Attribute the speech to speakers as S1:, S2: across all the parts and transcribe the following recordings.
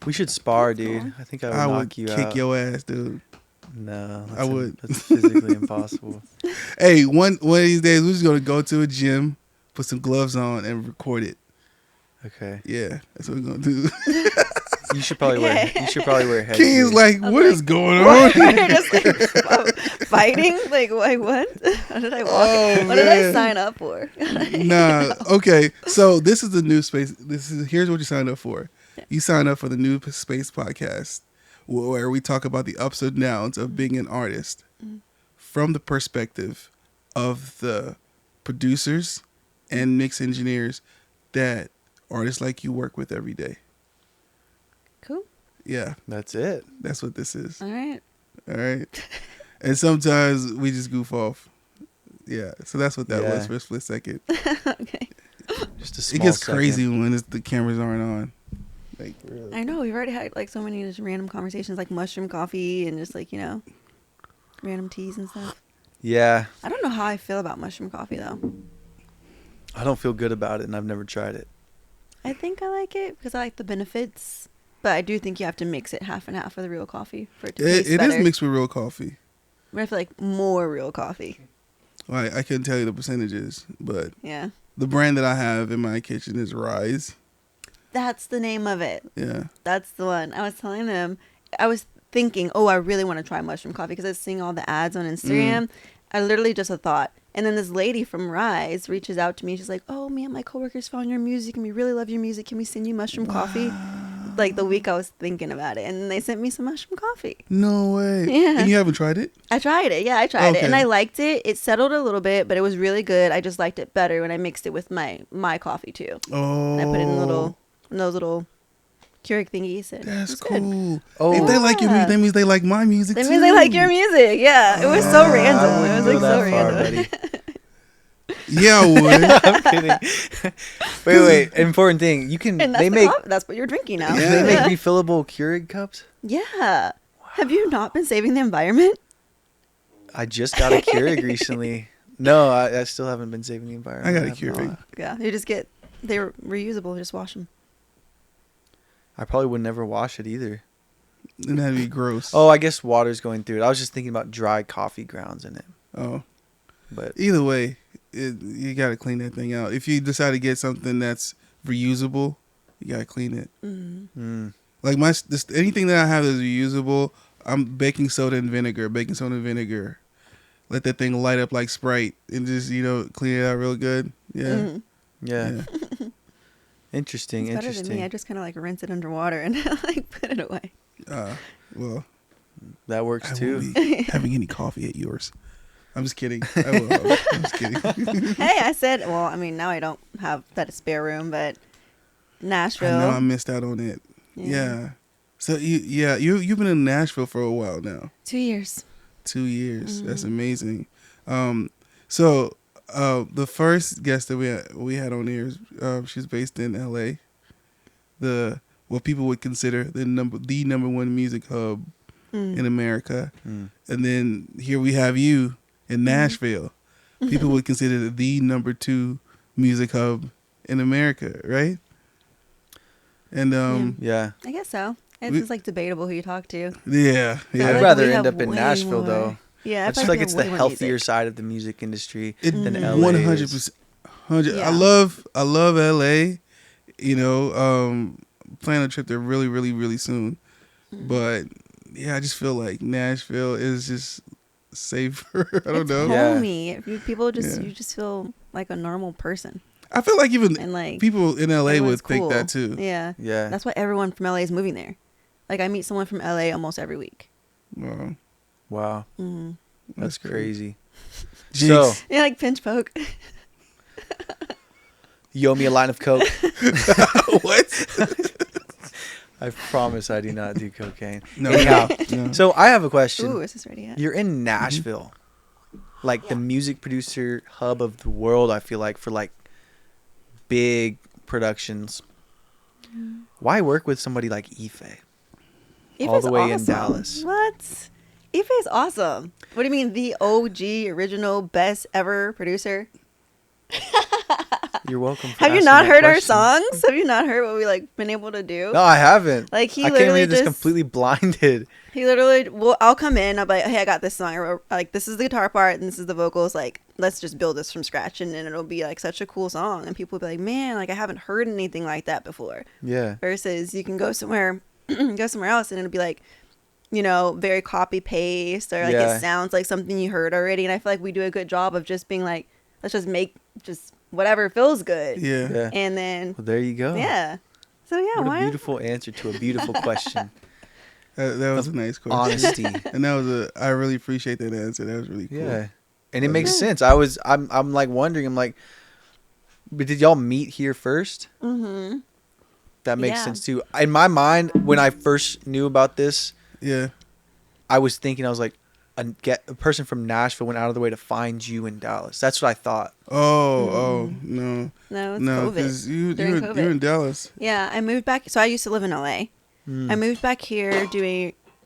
S1: We should spar, dude. I think I would knock you out.
S2: I would kick your ass, dude.
S1: No,
S2: I would.
S1: That's physically impossible.
S2: Hey, one of these days we're just gonna go to a gym, put some gloves on, and record it.
S1: Okay.
S2: Yeah, that's what we're gonna do.
S1: You should probably wear headgear.
S2: King's like, what is going on?
S3: Just like fighting? Like what? How did I walk? What did I sign up for?
S2: Nah. Okay. So this is the new space. Here's what you signed up for.
S3: Yeah.
S2: You signed up for the new space podcast, where we talk about the ups and downs of being an artist from the perspective of the producers and mix engineers that artists like you work with every day.
S3: Cool.
S2: Yeah.
S1: That's it.
S2: That's what this is.
S3: All right.
S2: All right. And sometimes we just goof off. Yeah. So that's what that was for a split second.
S3: Okay.
S1: Just a small
S2: It gets
S1: second.
S2: crazy when the cameras aren't on. Like, really.
S3: I know we've already had like so many just random conversations, like mushroom coffee and just like random teas and stuff.
S1: Yeah.
S3: I don't know how I feel about mushroom coffee though.
S1: I don't feel good about it, and I've never tried it.
S3: I think I like it because I like the benefits, but I do think you have to mix it half and half with the real coffee for it to taste
S2: It
S3: better.
S2: is mixed with real coffee.
S3: But I feel like more real coffee.
S2: Well, I couldn't tell you the percentages, but
S3: Yeah.
S2: the brand that I have in my kitchen is Rise.
S3: That's the name of it.
S2: Yeah.
S3: That's the one. I was telling them, I was thinking, I really want to try mushroom coffee because I was seeing all the ads on Instagram. I literally just a thought. And then this lady from Rise reaches out to me. She's like, oh, me and my coworkers found your music and we really love your music. Can we send you mushroom coffee? Like the week I was thinking about it. And they sent me some mushroom coffee.
S2: No way.
S3: Yeah.
S2: And you haven't tried it?
S3: I tried it. Yeah, I tried it. And
S2: Okay.
S3: I liked it. It settled a little bit, but it was really good. I just liked it better when I mixed it with my coffee too.
S2: Oh.
S3: And I put it in those little Keurig thingies. And
S2: That's
S3: it was good.
S2: cool.
S1: Oh.
S2: If they like your music,
S3: Yeah.
S2: that means they like my music
S3: That
S2: too.
S3: means they like your music. Yeah, it was so
S1: I
S3: random. It
S1: wouldn't
S3: was
S1: go
S3: like so
S1: that far,
S3: random.
S1: buddy.
S2: Yeah, I would.
S1: I'm kidding. Wait. Important thing. You can.
S3: And that's
S1: They make.
S3: that's what you're drinking now.
S2: Yeah.
S1: They make refillable Keurig cups.
S3: Yeah. Have you not been saving the environment?
S1: I just got a Keurig recently. No, I still haven't been saving the environment.
S2: I got a
S1: have
S2: Keurig.
S1: not.
S3: Yeah, you just get they're reusable. Just wash them.
S1: I probably would never wash it either.
S2: And that'd be gross.
S1: Oh, I guess water's going through it. I was just thinking about dry coffee grounds in it.
S2: Oh.
S1: But
S2: Either way, you got to clean that thing out. If you decide to get something that's reusable, you got to clean it. Like anything that I have that's reusable, I'm baking soda and vinegar. Let that thing light up like Sprite and just, clean it out real good. Yeah.
S1: yeah. Interesting.
S3: It's better than me. I just kind of like rinse it underwater and like put it away.
S2: Well,
S1: That works
S2: I
S1: too.
S2: won't be having any coffee at yours. I'm just kidding. I will. I'm just kidding.
S3: Hey, I said, well, I mean, now I don't have that spare room, but Nashville.
S2: I know I missed out on it. Yeah. So you've been in Nashville for a while now.
S3: 2 years.
S2: 2 years. That's amazing. So the first guest that we had on here, she's based in LA. What people would consider the number one music hub in America. And then here we have you in Nashville. People would consider the number 2 music hub in America, right? And
S1: Yeah.
S3: I guess so. It's just like debatable who you talk to.
S2: yeah.
S3: I
S1: I'd
S3: like
S1: rather
S3: we
S1: end
S3: have
S1: up in
S3: way
S1: Nashville
S3: more.
S1: though.
S3: Yeah,
S1: I
S3: I
S1: just
S3: feel
S1: like it's the
S3: way more
S1: healthier
S3: music.
S1: side of the music industry
S2: It
S1: than LA.
S2: 100%. 100.
S3: Yeah.
S2: I love LA. Planning a trip there really, really, really soon. But yeah, I just feel like Nashville is just safer. I don't
S3: It's
S2: know.
S1: Yeah.
S3: homey. People just
S2: Yeah.
S3: you just feel like a normal person.
S2: I feel like even
S3: And like
S2: people in LA
S3: everyone's
S2: would think
S3: cool.
S2: that too.
S3: Yeah.
S1: Yeah.
S3: That's why everyone from LA is moving there. Like I meet someone from LA almost every week.
S2: Wow.
S1: Wow.
S3: Mm-hmm.
S1: That's crazy.
S2: Jinx.
S1: So,
S3: Yeah, like pinch poke.
S1: you owe me a line of coke.
S2: What?
S1: I promise I do not do cocaine.
S2: No.
S1: Anyhow,
S2: No.
S1: so I have a question.
S3: Ooh, is this ready yet?
S1: You're in Nashville, like the music producer hub of the world. I feel like for like big productions. Why work with somebody like Ife? All
S3: Ife's
S1: the way in
S3: awesome.
S1: Dallas.
S3: What? Ife is awesome. What do you mean, the OG, original, best ever producer?
S1: You're welcome. For
S3: Have you
S1: asking
S3: not
S1: that
S3: heard our
S1: question.
S3: songs? Have you not heard what we like been able to do?
S1: No, I haven't.
S3: Like he
S1: I came
S3: literally
S1: here just
S3: just
S1: completely blinded.
S3: He literally, well, I'll come in. I'll be like, hey, I got this song. Or, like, this is the guitar part and this is the vocals. Like, let's just build this from scratch. And then it'll be, like, such a cool song. And people will be like, man, like, I haven't heard anything like that before.
S1: Yeah.
S3: Versus you can go somewhere else and it'll be, like, you know, very copy paste. Or, like,
S1: Yeah.
S3: it sounds like something you heard already. And I feel like we do a good job of just being, like, let's just make just whatever feels good.
S2: Yeah.
S1: Yeah.
S3: And then,
S1: Well, there you go.
S3: yeah. So, yeah,
S1: What
S3: why
S1: a
S3: not?
S1: beautiful answer to a beautiful question.
S2: That was a nice question.
S1: Honesty.
S2: And I really appreciate that answer. That was really cool.
S1: Yeah. And it makes sense. I'm like wondering, I'm like, but did y'all meet here first?
S3: Mm-hmm.
S1: That makes
S3: Yeah.
S1: sense too. In my mind, when I first knew about this,
S2: Yeah.
S1: I was thinking, I was like, a person from Nashville went out of the way to find you in Dallas. That's what I thought.
S2: Oh, no.
S3: No, it's
S2: No,
S3: COVID.
S2: because
S3: During COVID.
S2: you're in Dallas.
S3: Yeah, I moved back. So I used to live in LA.
S1: Mm.
S3: I moved back here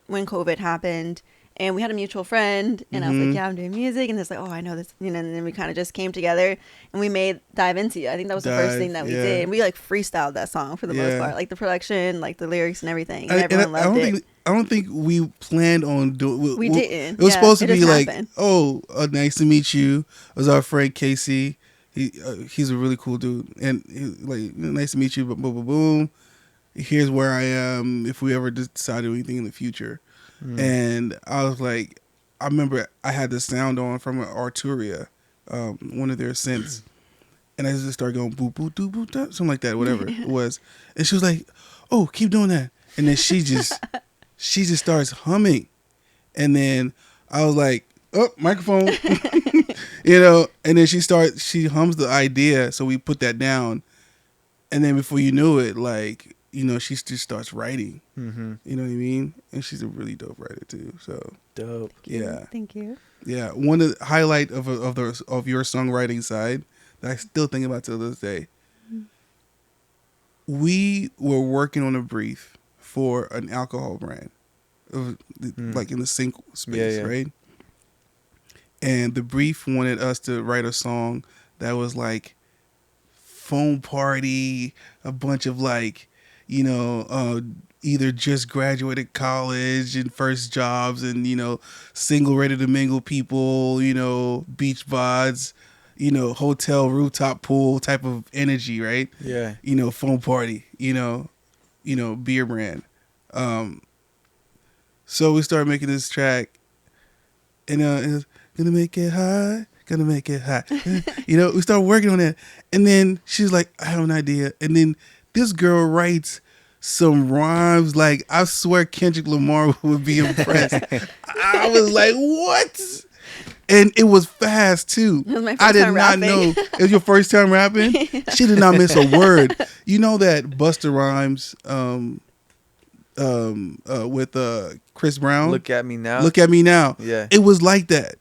S3: when COVID happened, and we had a mutual friend, and I was like, yeah, I'm doing music, and it's like, oh, I know this, you know, and then we kind of just came together, and we made Dive Into You. I think that was the first thing that we
S2: yeah.
S3: did. And we like freestyled that song for the most
S2: Yeah.
S3: part, like the production, like the lyrics and everything, and everyone loved it.
S2: I don't think we planned on doing.
S3: We didn't.
S2: It was
S3: Yeah,
S2: supposed to
S3: it
S2: be
S3: just
S2: like,
S3: happened.
S2: oh, nice to meet you. It was our friend Casey. He's a really cool dude, and like, nice to meet you. Boom, boom, boom, boom. Here's where I am. If we ever decide to do anything in the future, and I was like, I remember I had the sound on from Arturia, one of their synths, and I just started going boop boop doop boop da, something like that, whatever it was, and she was like, oh, keep doing that, and then she just starts humming, and then I was like, oh, microphone, you know, and then she hums the idea, so we put that down, and then before you knew it, like, you know, she just starts writing.
S1: Mm-hmm.
S2: You know what I mean? And she's a really dope writer too. So
S1: Dope.
S2: yeah,
S3: Thank you.
S2: yeah. One of the highlight of your songwriting side that I still think about to this day. We were working on a brief for an alcohol brand, like in the sync space,
S1: Yeah.
S2: right? And the brief wanted us to write a song that was like phone party, a bunch of like, you know, either just graduated college and first jobs and, you know, single ready to mingle people, you know, beach bods, you know, hotel rooftop pool type of energy, right?
S1: Yeah.
S2: You know, phone party, you know, beer brand. So we started making this track, and it was gonna make it high, gonna make it high. You know, we started working on it, and then she's like, I have an idea, and then this girl writes some rhymes like, I swear Kendrick Lamar would be impressed. I was like, what? And it was fast too.
S3: It was my
S2: I
S3: first
S2: did
S3: time
S2: not
S3: rapping.
S2: know. It was your first time rapping? She did not miss a word. You know that Busta Rhymes with Chris Brown?
S1: Look at me now.
S2: Look at me now.
S1: Yeah.
S2: It was like that.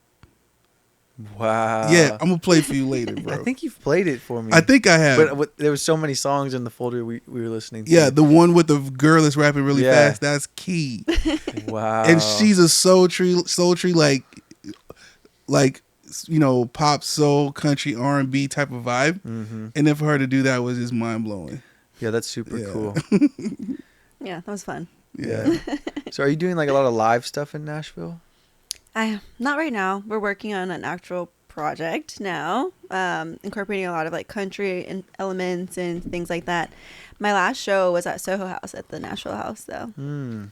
S1: Wow.
S2: Yeah, I'm gonna play for you later, bro.
S1: I think you've played it for me.
S2: I think I have.
S1: But there was so many songs in the folder we were listening to.
S2: Yeah, the one with the girl that's rapping really
S1: Yeah.
S2: fast, that's key.
S1: Wow.
S2: And she's a sultry like, you know, pop, soul, country, R&B type of vibe.
S1: Mm-hmm.
S2: And then for her to do that was just mind blowing.
S1: Yeah, that's super
S2: Yeah.
S1: cool.
S3: Yeah, that was fun.
S2: Yeah.
S1: So are you doing like a lot of live stuff in Nashville?
S3: Not right now. We're working on an actual project now, incorporating a lot of like country and elements and things like that. My last show was at Soho House at the Nashville House, though.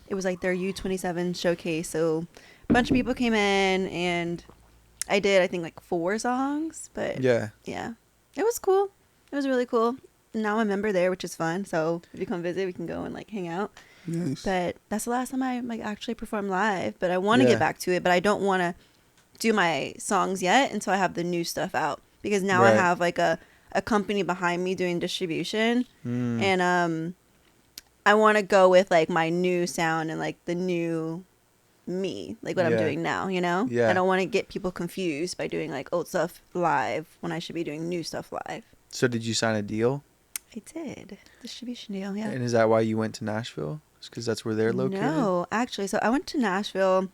S3: It was like their U27 showcase. So a bunch of people came in, and I did, I think, like 4 songs. But
S1: Yeah.
S3: yeah, it was cool. It was really cool. Now I'm a member there, which is fun. So if you come visit, we can go and like hang out.
S2: Nice.
S3: But that's the last time I like actually performed live. But I want to
S1: Yeah.
S3: get back to it. But I don't want to do my songs yet until I have the new stuff out, because now I
S1: Right.
S3: have like a company behind me doing distribution, and I want to go with like my new sound and like the new me, like what I'm
S1: Yeah.
S3: doing now. You know,
S1: Yeah.
S3: I don't want to get people confused by doing like old stuff live when I should be doing new stuff live.
S1: So did you sign a deal?
S3: I did distribution deal, yeah.
S1: And is that why you went to Nashville? Because that's where they're located?
S3: No, actually. So I went to Nashville.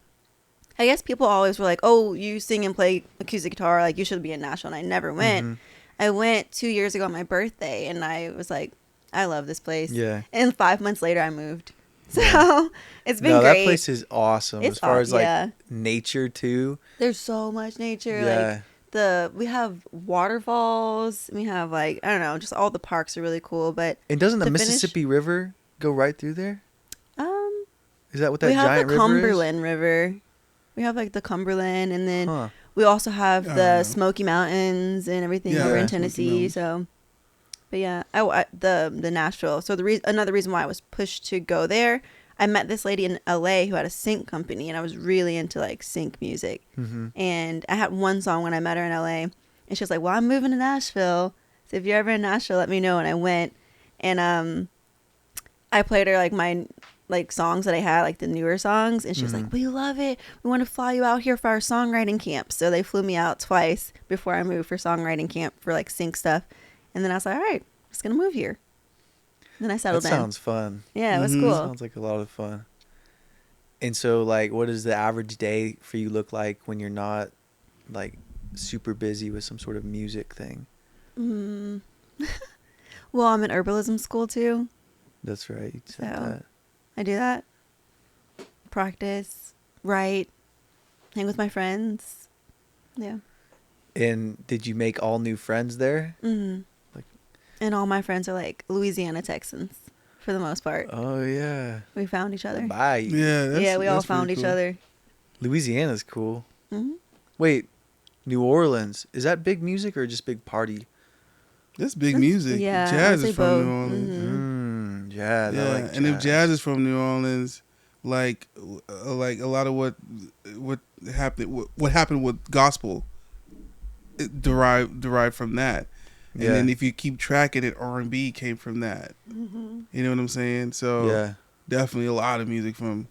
S3: I guess people always were like, oh, you sing and play acoustic guitar, like you should be in Nashville. And I never went.
S1: Mhm.
S3: I went 2 years ago on my birthday, and I was like, I love this place.
S1: Yeah.
S3: And 5 months later, I moved. So
S1: Yeah.
S3: it's been
S1: No,
S3: great.
S1: that place is awesome.
S3: It's
S1: as far as like
S3: yeah.
S1: nature too.
S3: There's so much nature.
S1: Yeah.
S3: Like we have waterfalls. We have like, I don't know, just all the parks are really cool. But
S1: And doesn't the
S3: to finish-
S1: Mississippi River go right through there? Is that what that
S3: we have
S1: giant
S3: the
S1: river
S3: Cumberland River. We have like the Cumberland, and then
S1: is? Huh.
S3: we also have
S2: I don't
S3: the
S2: know.
S3: Smoky Mountains and everything
S2: Yeah,
S3: over in
S2: Smoky
S3: Tennessee.
S2: Mountains.
S3: So, but yeah, the Nashville. So another reason why I was pushed to go there, I met this lady in LA who had a sync company, and I was really into like sync music.
S1: Mm-hmm.
S3: And I had one song when I met her in LA, and she was like, "Well, I'm moving to Nashville, so if you're ever in Nashville, let me know." And I went, and I played her like my like songs that I had, like the newer songs, and she was like, "We love it. We want to fly you out here for our songwriting camp." So they flew me out twice before I moved for songwriting camp for like sync stuff, and then I was like, "All right, I'm just gonna move here." And then I
S1: That
S3: settled in.
S1: sounds fun.
S3: Yeah, it was
S2: Mhm.
S3: cool.
S1: Sounds like a lot of fun. And so, like, what does the average day for you look like when you're not like super busy with some sort of music thing?
S3: Mm. Well, I'm in herbalism school too.
S1: That's right. You said
S3: So-
S1: that.
S3: I do that. Practice, write, hang with my friends. Yeah.
S1: And did you make all new friends there?
S3: hmm
S1: Like-
S3: and all my friends are like Louisiana Texans for the most part.
S1: Oh yeah.
S3: We found each other.
S1: Bye.
S2: Yeah,
S3: Yeah, we all
S2: that's
S3: found
S2: pretty
S3: each
S2: cool.
S3: other.
S1: Louisiana's cool.
S3: hmm
S1: Wait, New Orleans, is that big music or just big party?
S2: That's big music.
S3: Yeah,
S2: Jazz
S3: I'd say
S2: is from
S3: both.
S2: New Orleans.
S1: Jazz. I
S2: Yeah,
S1: like
S2: and if
S1: jazz.
S2: jazz is from New Orleans, like a lot of what happened with gospel, it derived from that. And
S1: Yeah.
S2: then if you keep tracking it, R&B came from that.
S3: hmm
S2: You know what I'm saying? So
S1: Yeah.
S2: definitely a lot of music from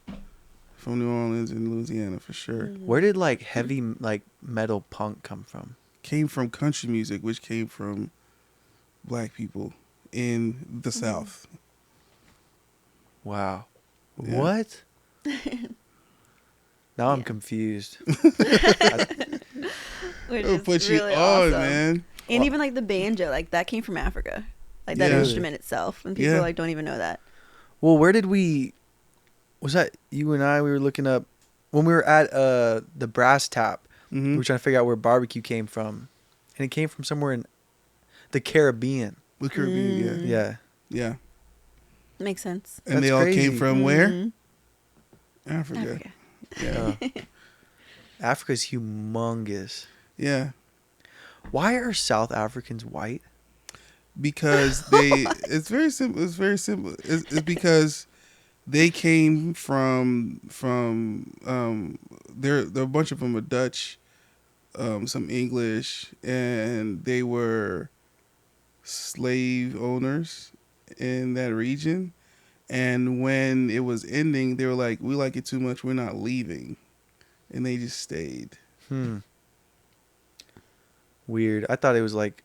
S2: New Orleans and Louisiana for sure.
S1: Where did like heavy like metal punk come from?
S2: Came from country music, which came from black people in the South.
S1: Wow.
S2: Yeah.
S1: What? Now I'm
S3: Yeah.
S1: confused.
S3: Which
S2: It'll
S3: is
S2: put you
S3: really
S2: on,
S3: awesome.
S2: man.
S3: And even like the banjo, like that came from Africa. Like that
S2: Yeah.
S3: instrument itself. And people
S2: Yeah.
S3: like don't even know that.
S1: Well, where did we? Was that you and I? We were looking up when we were at the Brass Tap. We
S2: Hmm.
S1: were trying to figure out where barbecue came from, and it came from somewhere in the Caribbean.
S2: The Caribbean,
S3: Mm.
S1: Yeah.
S2: yeah.
S3: Makes sense.
S2: And
S1: That's
S2: they all
S1: crazy.
S2: came from where?
S3: Mhm.
S2: Africa.
S3: Africa.
S2: Yeah.
S1: Africa's humongous.
S2: Yeah.
S1: Why are South Africans white?
S2: Because it's very simple. It's because they came from there a bunch of them are Dutch, some English, and they were slave owners in that region. And when it was ending, they were like, "We like it too much. We're not leaving," and they just stayed.
S1: Weird. I thought it was like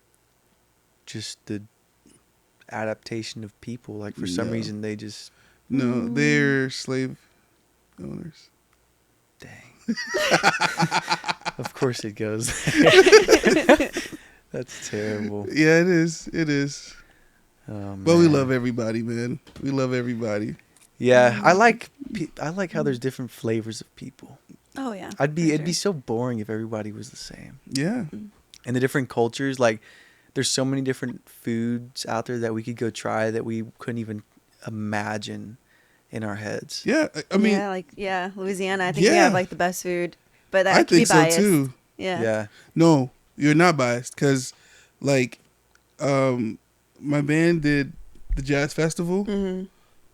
S1: just the adaptation of people. Like for some
S2: No.
S1: reason they just
S2: No, they're slave owners.
S1: dang. Of course it goes. That's terrible.
S2: Yeah, it is. It is.
S1: Oh,
S2: But we
S1: man.
S2: love everybody, man. We love everybody.
S1: Yeah, I like how there's different flavors of people.
S3: Oh yeah.
S1: It'd
S3: for
S1: be
S3: sure.
S1: so boring if everybody was the same.
S2: Yeah.
S1: And the different cultures, like there's so many different foods out there that we could go try that we couldn't even imagine in our heads.
S2: Yeah. I mean,
S3: Louisiana. I think we
S2: Yeah.
S3: have like the best food, but that
S2: I
S3: could be
S2: think so
S3: biased.
S2: too.
S3: Yeah.
S1: Yeah.
S2: No, you're not biased because, like, my band did the jazz festival,
S3: hmm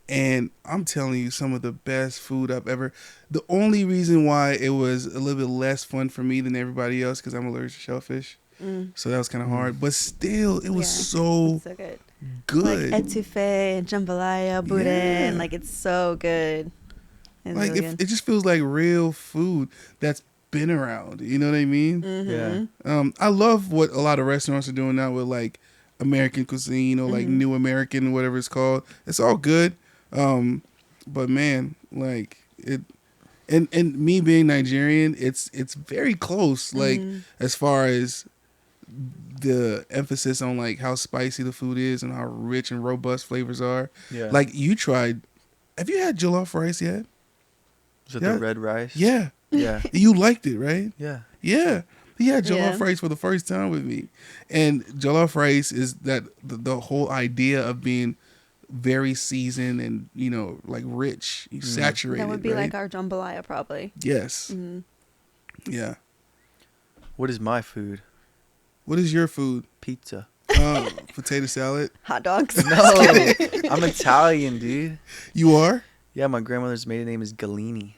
S2: and I'm telling you, some of the best food I've ever. The only reason why it was a little bit less fun for me than everybody else because I'm allergic to shellfish,
S3: Mm.
S2: so that was kind of hard. But still, it was
S3: Yeah.
S2: so
S3: So good.
S2: good.
S3: Like etouffee and jambalaya, boudin.
S2: Yeah.
S3: Like it's so good. It's
S2: Like
S3: really
S2: it
S3: good.
S2: just feels like real food that's been around. You know what I mean?
S3: Mhm.
S1: Yeah.
S2: I love what a lot of restaurants are doing now with like American cuisine or like
S3: Mhm.
S2: New American, whatever it's called. It's all good. But man, like it, and me being Nigerian, it's very close. Like
S3: Mhm.
S2: as far as the emphasis on like how spicy the food is and how rich and robust flavors are.
S1: Yeah.
S2: Like you tried. Have you had jollof rice yet?
S1: Is it
S2: Yeah.
S1: the red rice?
S2: Yeah.
S1: Yeah.
S2: You liked it, right?
S1: Yeah.
S2: Yeah. He had jollof
S3: Yeah.
S2: rice for the first time with me. And jollof rice is that the whole idea of being very seasoned and, you know, like rich, saturated.
S3: That would be
S2: right?
S3: like our jambalaya, probably.
S2: Yes.
S3: Mhm.
S2: Yeah.
S1: What is my food?
S2: What is your food?
S1: Pizza.
S2: Potato salad.
S3: Hot dogs.
S1: No, I'm Italian, dude.
S2: You are?
S1: Yeah, my grandmother's maiden name is Galini.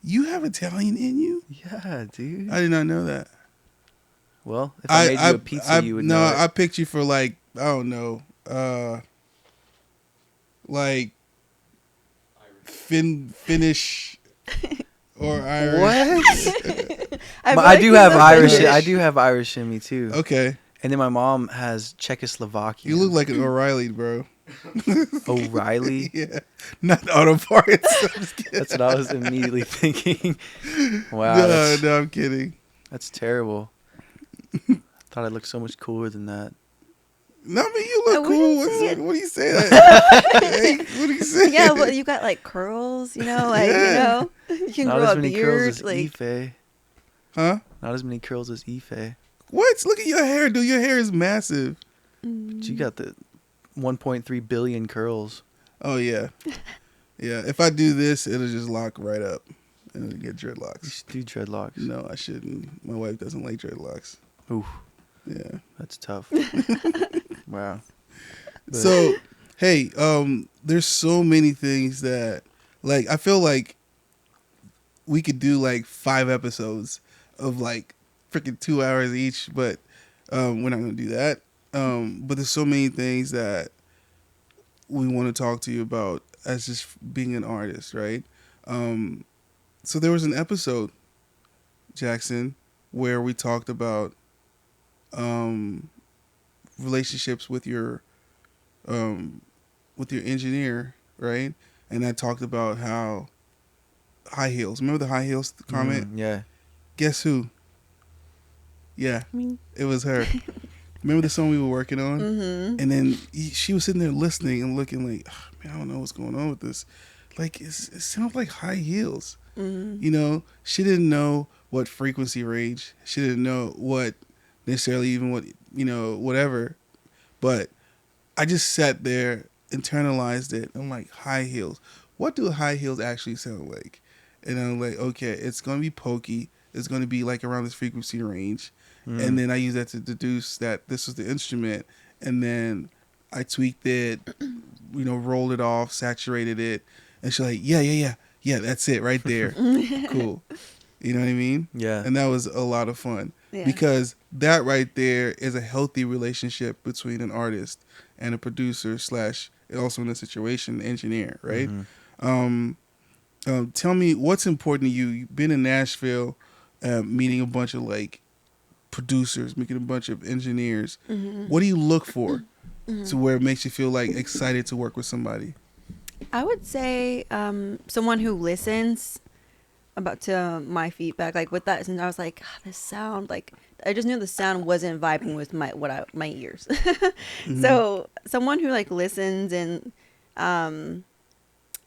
S2: You have Italian in you?
S1: Yeah, dude.
S2: I did not know that.
S1: Well, if I made you a pizza, you would
S2: no,
S1: know it.
S2: I picked you for like, I don't know, like Finnish or Irish.
S1: What?
S3: I
S1: I
S3: like
S1: do
S3: he's
S1: have
S3: a
S1: Irish.
S3: Finnish.
S1: I do have Irish in me too.
S2: Okay.
S1: And then my mom has Czechoslovakian.
S2: You look like an O'Reilly, bro.
S1: O'Reilly.
S2: Yeah. Not auto parts. I'm just kidding.
S1: That's what I was immediately thinking. Wow,
S2: No, I'm kidding.
S1: that's terrible. Thought I looked so much cooler than that.
S2: No, I mean, you look
S3: I
S2: cool.
S3: wouldn't say it.
S2: What do you say? Hey, what do you say?
S3: Yeah, well, you got like curls, you know, like
S2: Yeah.
S3: you can
S1: Not
S3: grow
S1: as
S3: a
S1: many
S3: beard,
S1: curls as
S3: like
S1: Ife.
S2: Huh?
S1: Not as many curls as Ife.
S2: What? Look at your hair, dude. Your hair is massive.
S1: But you got the 1.3 billion curls.
S2: Oh, yeah. Yeah. If I do this, it'll just lock right up. And it'll get
S1: You
S2: dreadlocks.
S1: should do dreadlocks.
S2: No, I shouldn't. My wife doesn't like dreadlocks.
S1: Oof,
S2: Yeah.
S1: that's tough. Wow. But-
S2: So, hey, there's so many things that, like, I feel like we could do like 5 episodes of like freaking 2 hours each, but we're not gonna do that. But there's so many things that we want to talk to you about as just being an artist, right? So there was an episode, Jackson, where we talked about relationships with your engineer, right? And I talked about how high heels. Remember the high heels comment?
S1: Yeah.
S2: Guess who? Yeah,
S3: I mean,
S2: it was her. Remember the song we were working on?
S3: mm-hmm.
S2: And then she was sitting there listening and looking like, oh, man, I don't know what's going on with this. Like, it sounds like high heels.
S3: Mm-hmm.
S2: You know, she didn't know what frequency range. She didn't know what necessarily even what, you know, whatever. But I just sat there, internalized it. I'm like, high heels. What do high heels actually sound like? And I'm like, okay, it's going to be pokey. It's going to be like around this frequency range. And then I use that to deduce that this was the instrument. And then I tweaked it, you know, rolled it off, saturated it. And she's like, yeah, that's it right there. Cool. You know what I mean?
S1: Yeah.
S2: And that was a lot of fun.
S3: Yeah.
S2: Because that right there is a healthy relationship between an artist and a producer slash, also in this situation, engineer, right? Tell me what's important to you. You've been in Nashville, meeting a bunch of like producers, meeting a bunch of engineers.
S3: Mm-hmm.
S2: What do you look for to where it makes you feel like excited to work with somebody?
S3: I would say someone who listens about to my feedback, like with that, and I was like, this sound, like I just knew the sound wasn't vibing with my ears. So someone who like listens and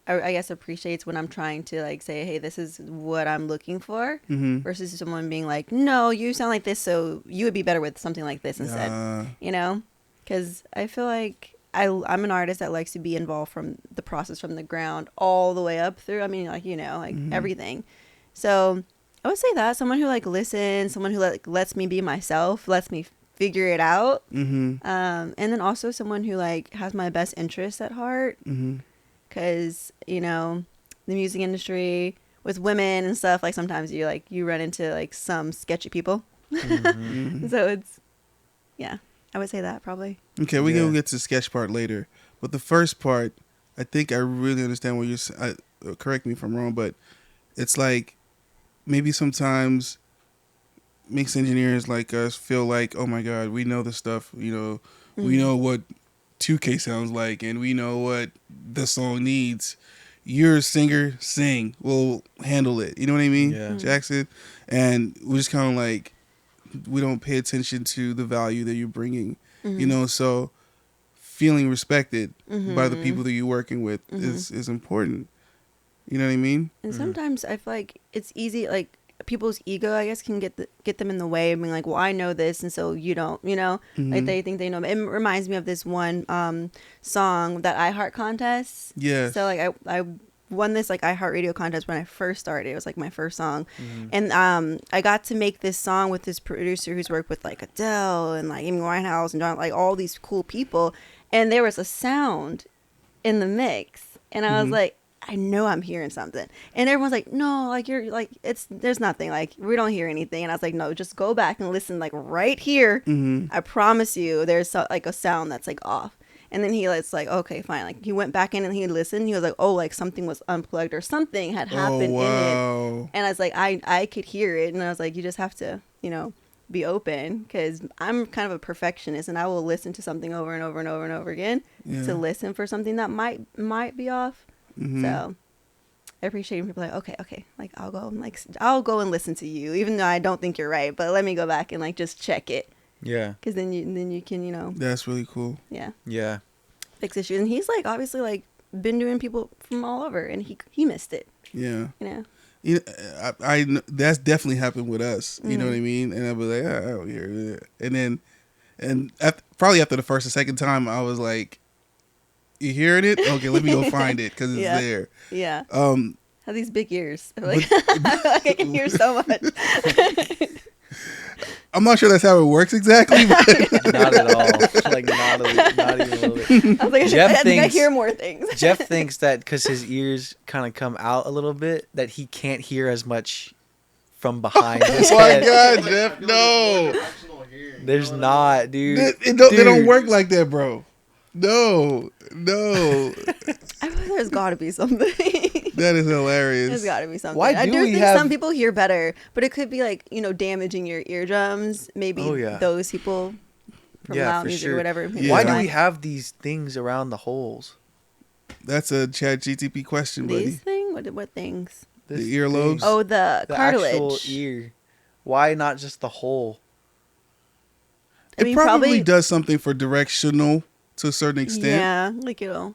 S3: I guess appreciates when I'm trying to like say, hey, this is what I'm looking for, versus someone being like, no, you sound like this, so you would be better with something like this instead. You know, because I feel like I'm an artist that likes to be involved from the process from the ground all the way up through. I mean, like, you know, like everything. So I would say that someone who like listens, someone who like lets me be myself, lets me figure it out, and then also someone who like has my best interests at heart. Because, you know, the music industry with women and stuff, like sometimes you run into like some sketchy people. So it's, yeah, I would say that probably.
S2: Okay, we're going to get to the sketch part later. But the first part, I think I really understand what you're saying. Correct me if I'm wrong, but it's like maybe sometimes mix engineers like us feel like, oh my God, we know the stuff, you know, we know what 2K sounds like, and we know what the song needs. You're a singer, sing. We'll handle it. You know what I mean,
S1: Yeah.
S2: Jackson? And we're just kind of like, we don't pay attention to the value that you're bringing.
S3: Mm-hmm.
S2: You know, so feeling respected
S3: Mm-hmm.
S2: by the people that you're working with is important. You know what I mean?
S3: And sometimes I feel like it's easy, like people's ego, I guess, can get them in the way of being like, well, I know this, and so you don't, you know, like they think they know. It reminds me of this one song, that iHeart contest.
S2: Yeah.
S3: So like I won this like iHeartRadio contest when I first started. It was like my first song, and I got to make this song with this producer who's worked with like Adele and like Amy Winehouse and John, like all these cool people, and there was a sound in the mix, and I was like, I know I'm hearing something. And everyone's like, no, like you're like, there's nothing, like we don't hear anything. And I was like, no, just go back and listen, like right here. I promise you there's like a sound that's like off. And then he was like, okay, fine. Like he went back in and he listened. He was like, oh, like something was unplugged or something had happened in it. And I was like, I could hear it. And I was like, you just have to, you know, be open, because I'm kind of a perfectionist and I will listen to something over and over and over and over again to listen for something that might be off. So I appreciate people like, okay, like I'll go and listen to you, even though I don't think you're right, but let me go back and like just check it.
S1: Yeah.
S3: Because then you can, you know.
S2: That's really cool.
S1: Yeah.
S3: Fix issues. And he's like obviously like been doing people from all over, and he missed it.
S2: Yeah.
S3: You know.
S2: You know, I that's definitely happened with us. You know what I mean? And I'll be like, I don't hear it. And probably after the first or second time, I was like, you hearing it? Okay, let me go find it, because it's there.
S3: Yeah. Have these big ears. Like, I can hear so much.
S2: I'm not sure that's how it works exactly. But
S1: Not at all. Like not even a little bit.
S3: I was like, I think I hear more things.
S1: Jeff thinks that because his ears kind of come out a little bit, that he can't hear as much from behind his
S2: oh my
S1: head.
S2: God, Jeff, no.
S1: There's not, dude.
S2: They don't work like that, bro. No.
S3: I feel like there's got to be something.
S2: That is hilarious.
S3: There's got to be something.
S1: Why
S3: I
S1: do
S3: do
S1: we
S3: think
S1: have-
S3: some people hear better, but it could be like, you know, damaging your eardrums. Maybe those people from loud
S1: for
S3: music
S1: sure.
S3: or whatever.
S1: Why do we have these things around the holes?
S2: That's a Chat GTP question, buddy.
S3: These things? What things?
S1: This
S2: The earlobes?
S1: thing.
S3: Oh, the cartilage.
S1: Actual ear. Why not just the hole?
S3: I
S2: It
S3: mean,
S2: probably does something for directional to a certain extent.
S3: Yeah, like it'll.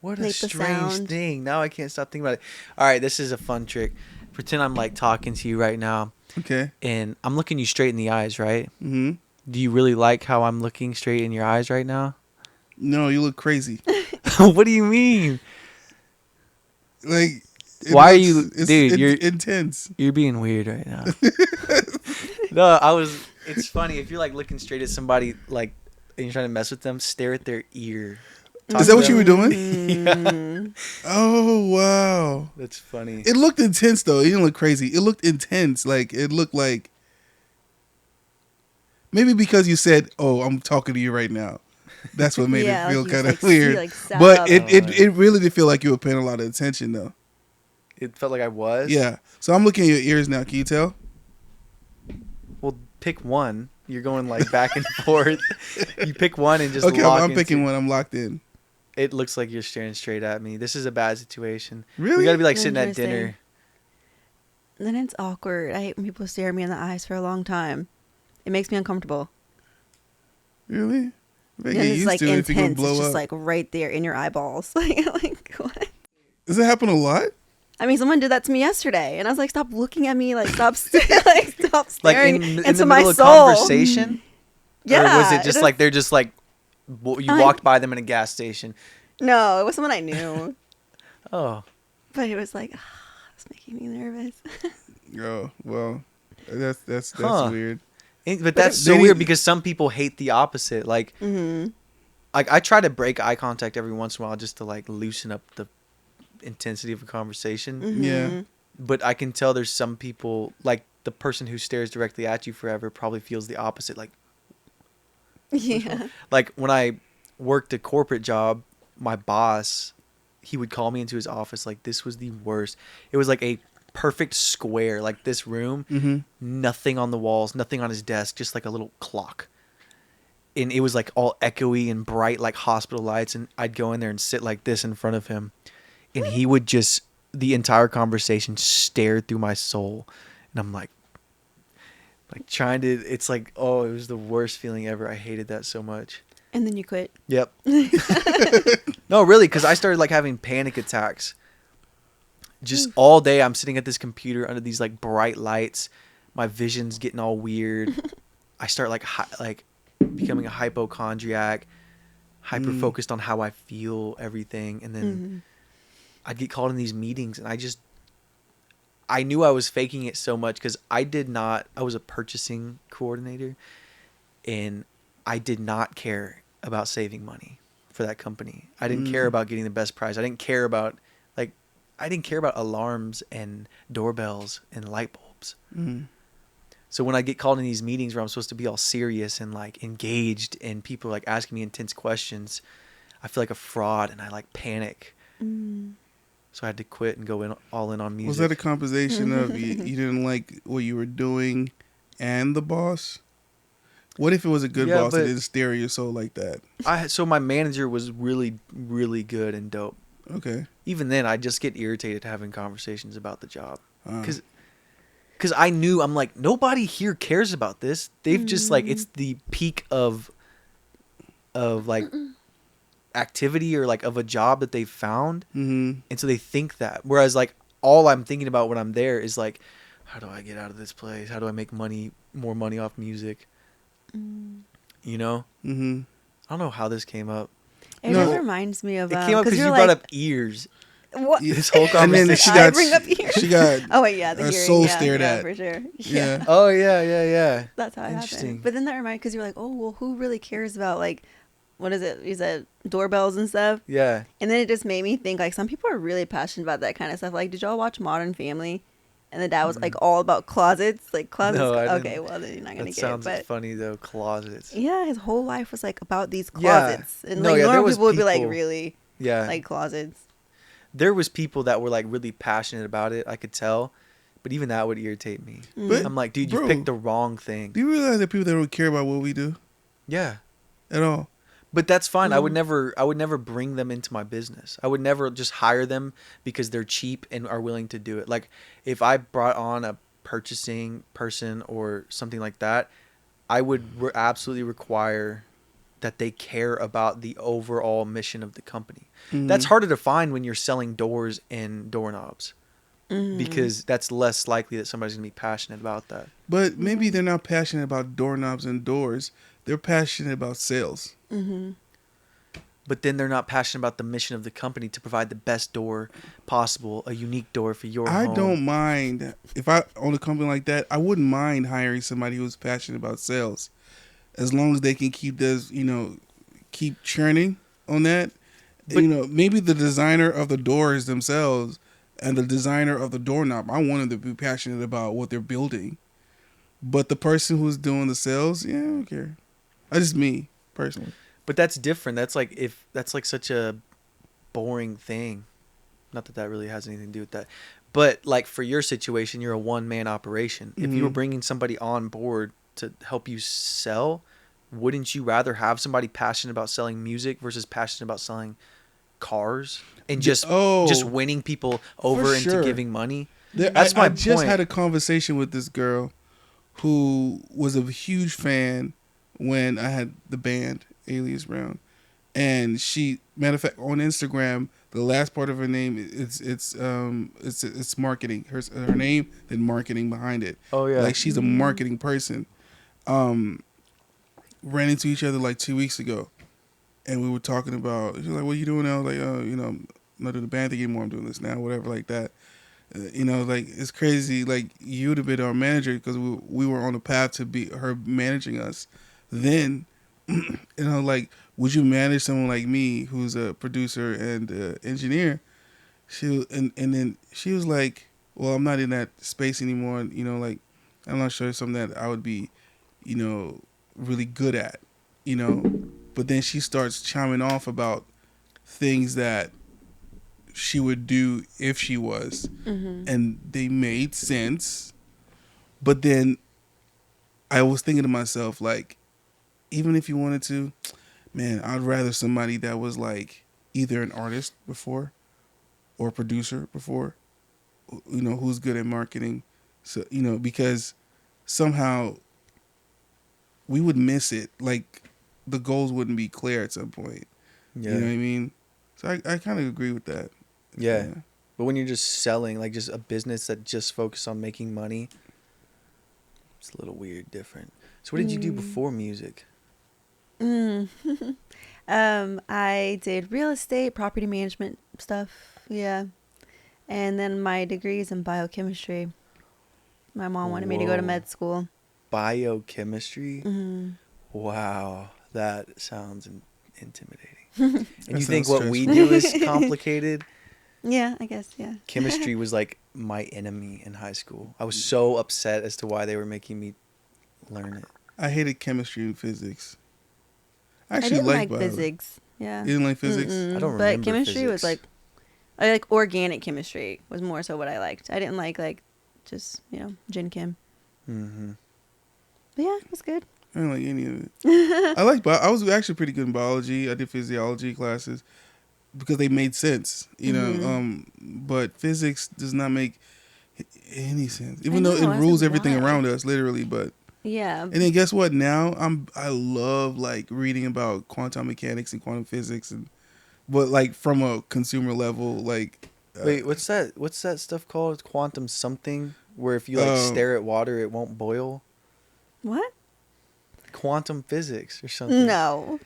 S1: What a
S3: Make the
S1: strange
S3: sound.
S1: thing. Now I can't stop thinking about it. All right, this is a fun trick. Pretend I'm like talking to you right now,
S2: Okay.
S1: and I'm looking you straight in the eyes, right?
S2: Mm-hmm.
S1: Do you really like how I'm looking straight in your eyes right now?
S2: No, you look crazy.
S1: What do you mean?
S2: Like,
S1: Why are you-
S2: it's
S1: dude, you're-
S2: intense.
S1: You're being weird right now. No, it's funny. If you're like looking straight at somebody, like, and you're trying to mess with them, stare at their ear. Talk
S2: Is that
S1: to
S2: what you were
S1: them.
S2: doing?
S3: Mm.
S2: Oh, wow.
S1: That's funny.
S2: It looked intense, though. It didn't look crazy. It looked intense. Like, it looked like... Maybe because you said, oh, I'm talking to you right now. That's what made
S3: Yeah,
S2: it feel
S3: like you
S2: kind
S3: just,
S2: of
S3: like,
S2: weird.
S3: see, like, sat
S2: But
S3: up.
S2: it really did feel like you were paying a lot of attention, though.
S1: It felt like I was.
S2: Yeah. So I'm looking at your ears now. Can you tell?
S1: Well, pick one. You're going like back and forth. You pick one and just
S2: Okay,
S1: lock
S2: I'm
S1: into-
S2: picking one. I'm locked in.
S1: It looks like you're staring straight at me. This is a bad situation.
S2: Really?
S1: We gotta be like sitting at
S3: Interesting.
S1: dinner.
S3: Then it's awkward. I hate when people stare at me in the eyes for a long time. It makes me uncomfortable.
S2: Really? I bet
S3: And
S2: get
S3: it's
S2: used
S3: like
S2: to it if you're going
S3: intense.
S2: to blow
S3: It's just
S2: up.
S3: like right there in your eyeballs. like what?
S2: Does it happen a lot?
S3: I mean, someone did that to me yesterday, and I was like, "Stop looking at me! Like, stop, stop
S1: Like
S3: staring
S1: in
S3: into
S1: the
S3: my
S1: middle of
S3: soul."
S1: conversation?
S3: Yeah.
S1: Or was it
S3: it
S1: just
S3: was-
S1: like they're just like you
S3: I'm
S1: walked
S3: like-
S1: by them in a gas station?
S3: No, it was someone I knew,
S1: Oh.
S3: but it was like, it's making me nervous.
S2: Oh, well, that's
S1: Huh.
S2: weird.
S1: But that's so
S2: They-
S1: weird because some people hate the opposite. Like,
S3: Mm-hmm.
S1: like I try to break eye contact every once in a while just to like loosen up the intensity of a conversation.
S3: Mm-hmm.
S2: Yeah.
S1: But I can tell there's some people, like the person who stares directly at you forever probably feels the opposite.
S3: Yeah.
S1: Like when I worked a corporate job, my boss, he would call me into his office like this was the worst. It was like a perfect square, like this room,
S2: Mm-hmm.
S1: nothing on the walls, nothing on his desk, just like a little clock. And it was like all echoey and bright like hospital lights, and I'd go in there and sit like this in front of him, and he would just the entire conversation stare through my soul, and I'm like, Like trying to, it's like, oh, it was the worst feeling ever. I hated that so much.
S3: And then you quit.
S1: Yep. No, really, because I started like having panic attacks. Just all day, I'm sitting at this computer under these like bright lights. My vision's getting all weird. I start like becoming a hypochondriac, hyper focused on how I feel everything, and then I'd get called in these meetings, and I knew I was faking it so much because I was a purchasing coordinator, and I did not care about saving money for that company. I didn't care about getting the best price. I didn't care about alarms and doorbells and light bulbs. So when I get called in these meetings where I'm supposed to be all serious and like engaged and people are like asking me intense questions, I feel like a fraud and I like panic. So I had to quit and go all in on music.
S2: Was that a compensation of you didn't like what you were doing and the boss? What if it was a good boss that didn't stare at your soul like that?
S1: So my manager was really, really good and dope.
S2: Okay.
S1: Even then, I just get irritated having conversations about the job. Because I knew, I'm like, nobody here cares about this. They've just like, it's the peak of like activity or like of a job that they've found. And so they think that. Whereas like all I'm thinking about when I'm there is like, how do I get out of this place? How do I make more money off music? You know? I don't know how this came up.
S3: It just reminds me of
S1: it came up because you
S3: like,
S1: brought up ears.
S3: What?
S1: This whole
S2: And then
S1: conversation.
S2: she got
S3: oh wait, yeah, the
S2: her
S3: hearing,
S2: soul
S3: yeah,
S2: stared
S3: yeah,
S2: at.
S3: for sure.
S2: Yeah.
S1: Oh yeah.
S3: That's how it happened. But then that reminded, because you're like, oh well, who really cares about like, what is it? You said doorbells and stuff.
S1: Yeah.
S3: And then it just made me think like some people are really passionate about that kind of stuff. Like, did y'all watch Modern Family? And the dad was like all about closets, like closets.
S1: No, I
S3: okay,
S1: didn't.
S3: well then you're not gonna
S1: That
S3: get
S1: sounds
S3: it. But
S1: funny though, closets.
S3: yeah, his whole life was like about these closets, and
S1: No,
S3: like
S1: yeah, there
S3: normal
S1: was
S3: people would be like,
S1: people-
S3: really,
S1: Yeah.
S3: like closets.
S1: There was people that were like really passionate about it, I could tell. But even that would irritate me.
S2: But,
S1: I'm like, dude, you
S2: bro,
S1: picked the wrong thing.
S2: Do you realize that people that don't care about what we do
S1: Yeah.
S2: at all?
S1: But that's fine. I would never bring them into my business. I would never just hire them because they're cheap and are willing to do it. Like if I brought on a purchasing person or something like that, I would absolutely require that they care about the overall mission of the company. That's harder to find when you're selling doors and doorknobs. Because that's less likely that somebody's going to be passionate about that.
S2: But maybe they're not passionate about doorknobs and doors. They're passionate about sales.
S1: But then they're not passionate about the mission of the company to provide the best door possible, a unique door for your home.
S2: I don't mind. If I own a company like that, I wouldn't mind hiring somebody who's passionate about sales. As long as they can keep this, keep churning on that. But, maybe the designer of the doors themselves and the designer of the doorknob, I want them to be passionate about what they're building. But the person who's doing the sales, I don't care. That's just me, personally.
S1: But that's different. That's like such a boring thing. Not that that really has anything to do with that. But like for your situation, you're a one-man operation. If you were bringing somebody on board to help you sell, wouldn't you rather have somebody passionate about selling music versus passionate about selling cars and just winning people over into giving money? That's my point.
S2: I just had a conversation with this girl who was a huge fan when I had the band Alias Brown, and she, matter of fact, on Instagram, the last part of her name it's marketing. Her name, then marketing behind it.
S1: Oh yeah,
S2: like she's a marketing person. Ran into each other like 2 weeks ago, and we were talking about. She was like, "What are you doing now?" Like, I'm not doing the band thing anymore. I'm doing this now, whatever, like that. Like it's crazy. Like you'd have been our manager because we were on the path to be her managing us. Then, like, would you manage someone like me who's a producer and engineer? And then she was like, "Well, I'm not in that space anymore. Like, I'm not sure it's something that I would be, really good at, But then she starts chiming off about things that she would do if she was, and they made sense. But then I was thinking to myself, like, even if you wanted to, man, I'd rather somebody that was like either an artist before or a producer before, who's good at marketing. So, because somehow we would miss it. Like the goals wouldn't be clear at some point.
S1: Yeah.
S2: You know what I mean? So I kind of agree with that.
S1: Yeah. But when you're just selling, like just a business that just focuses on making money, it's a little weird, different. So what did you do before music?
S3: I did real estate, property management stuff. Yeah. And then my degree is in biochemistry. My mom wanted me to go to
S1: Whoa.
S3: med school.
S1: Biochemistry?
S3: Mm-hmm.
S1: Wow. That sounds intimidating. And
S2: That
S1: you think
S2: sounds
S1: what we
S2: stressful.
S1: do is complicated?
S3: Yeah, I guess, yeah.
S1: Chemistry was like my enemy in high school. I was so upset as to why they were making me learn it.
S2: I hated chemistry and physics. I
S3: I
S2: actually
S3: didn't
S2: liked
S3: like
S2: biology.
S3: physics. Yeah.
S2: You didn't like physics?
S1: I don't
S3: But
S1: remember
S3: chemistry was
S1: physics.
S3: I like organic chemistry was more so what I liked. I didn't like just, gen chem.
S1: Mm-hmm.
S3: But yeah, it was good.
S2: I didn't like any of it. I was actually pretty good in biology. I did physiology classes because they made sense, but physics does not make any sense, even though
S3: know, I
S2: it
S3: was
S2: rules
S3: like,
S2: everything
S3: why?
S2: around us, literally. But
S3: Yeah.
S2: and then guess what? Now I love like reading about quantum mechanics and quantum physics, but like from a consumer level, like
S1: Wait, what's that? What's that stuff called? Quantum something? Where if you like stare at water, it won't boil.
S3: What?
S1: Quantum physics or something.
S3: No.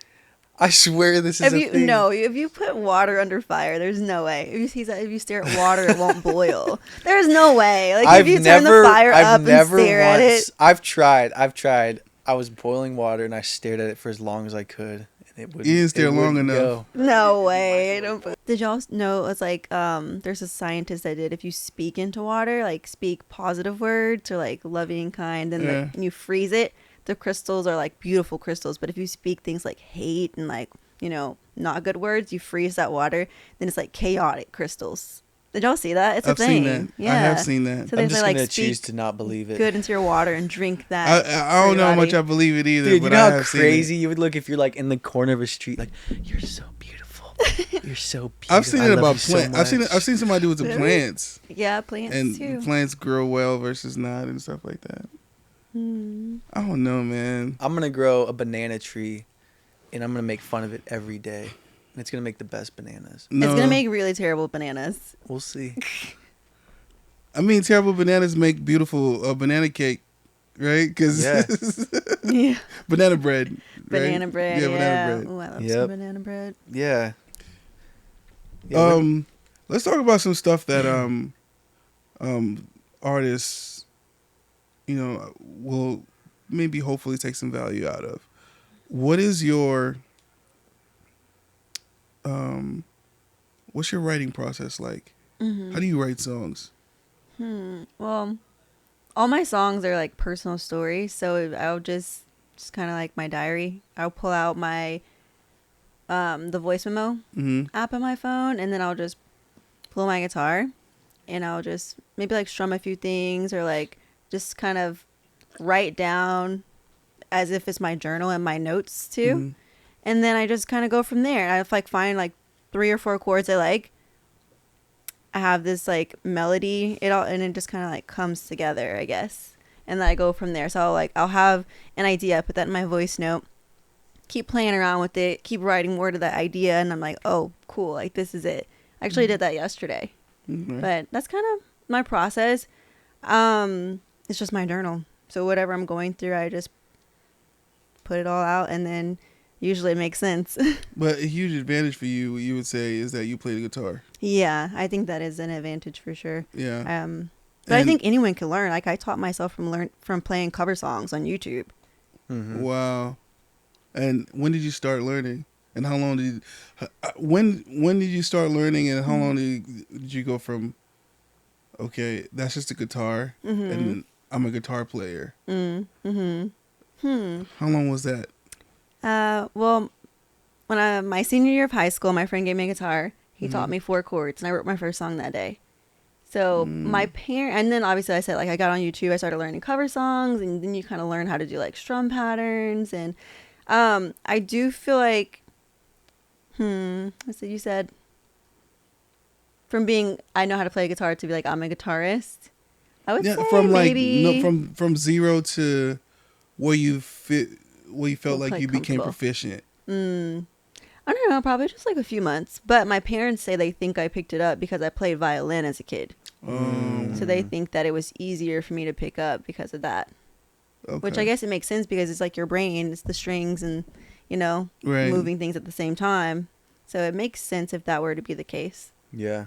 S1: I swear this is a thing.
S3: No, if you put water under fire, there's no way. If you stare at water, it won't boil. There's no way. Like if you turn the fire up and stare at it.
S1: I've tried. I was boiling water and I stared at it for as long as I could, and it wouldn't.
S2: You didn't stare
S1: it
S2: long
S1: wouldn't
S2: enough.
S1: go.
S3: No way. Did y'all know it's like there's a scientist that did if you speak into water, like speak positive words or like loving and kind, then and you freeze it, the crystals are like beautiful crystals. But if you speak things like hate and like, not good words, you freeze that water, then it's like chaotic crystals. Did y'all see that? It's a
S2: I've
S3: thing.
S2: seen that.
S3: Yeah.
S2: I have seen that.
S3: So
S1: I'm
S3: they
S1: just
S3: like
S1: gonna
S3: speak
S1: choose to not believe it.
S3: good into your water and drink that.
S2: I don't know how much I believe it either.
S1: Dude,
S2: but
S1: you know
S2: I
S1: how
S2: have
S1: crazy
S2: seen it.
S1: you would look if you're like in the corner of a street, like you're so beautiful. You're so beautiful.
S2: I've seen
S1: I
S2: it
S1: love
S2: about
S1: you so
S2: plants.
S1: much.
S2: I've seen somebody do it to plants,
S3: Yeah, plants
S2: and
S3: too.
S2: plants grow well versus not, and stuff like that. I don't know, man.
S1: I'm gonna grow a banana tree, and I'm gonna make fun of it every day, and it's gonna make the best bananas.
S2: No,
S3: It's gonna make really terrible bananas.
S1: We'll see.
S2: I mean, terrible bananas make beautiful banana cake, right? Because
S1: Yeah.
S3: Yeah.
S2: banana bread. Right?
S3: Banana bread.
S2: Yeah,
S3: Yeah.
S2: banana bread.
S3: Ooh, I love
S1: Yep.
S3: some banana bread.
S1: Yeah.
S2: Let's talk about some stuff that artists, will maybe hopefully take some value out of. What is your what's your writing process like? How do you write songs?
S3: Well, all my songs are like personal stories, so I'll just kind of like my diary. I'll pull out my the voice memo app on my phone, and then I'll just pull my guitar, and I'll just maybe like strum a few things or like just kind of write down as if it's my journal and my notes too. And then I just kind of go from there. I like find like 3 or 4 chords I like. I have this like melody, and it just kind of like comes together, I guess. And then I go from there. So I'll have an idea, put that in my voice note, keep playing around with it, keep writing more to that idea, and I'm like, oh, cool, like this is it. I actually did that yesterday. But that's kind of my process. It's just my journal. So whatever I'm going through, I just put it all out, and then usually it makes sense.
S2: But a huge advantage for you, you would say, is that you play the guitar.
S3: Yeah, I think that is an advantage for sure.
S2: Yeah.
S3: But I think anyone can learn. Like I taught myself from playing cover songs on YouTube.
S2: Wow. And when did you start learning? And how long did when did you start learning? And how long did you go from? Okay, that's just a guitar, and I'm a guitar player. How long was that?
S3: Well, when my senior year of high school, my friend gave me a guitar. He taught me 4 chords, and I wrote my first song that day. So my parent, and then obviously I said like I got on YouTube, I started learning cover songs, and then you kind of learn how to do like strum patterns, and I do feel like, you said from being I know how to play guitar to be like I'm a guitarist. I would
S2: Yeah,
S3: say
S2: from like
S3: maybe
S2: from zero to where you fit, where you felt
S3: feel,
S2: like
S3: like,
S2: you became
S3: comfortable.
S2: proficient.
S3: I don't know, probably just like a few months. But my parents say they think I picked it up because I played violin as a kid. So they
S2: Um,
S3: think that it was easier for me to pick up because of that. Which I
S2: okay,
S3: guess it makes sense because it's like your brain, it's the strings and,
S2: right.
S3: moving things at the same time. So it makes sense if that were to be the case.
S1: Yeah,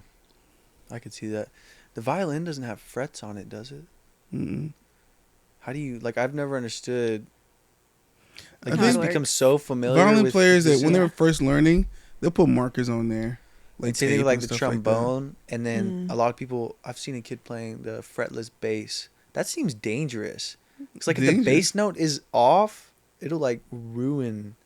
S1: I could see that. The violin doesn't have frets on it, does it?
S2: Mm-mm.
S1: How do you like? I've never understood.
S2: I
S1: Like you
S3: How it
S1: just
S2: think
S1: become
S3: works.
S1: so familiar
S2: violin
S1: with
S2: players that when
S1: the
S2: they
S3: Yeah.
S2: were first learning, they'll put markers on there, like
S1: and same thing with
S2: tape
S1: like
S2: and
S1: the
S2: stuff like that.
S1: trombone, and then
S3: Mm.
S1: a lot of people. I've seen a kid playing the fretless bass. That seems dangerous. It's like if the
S2: Dangerous.
S1: bass note is off, it'll like ruin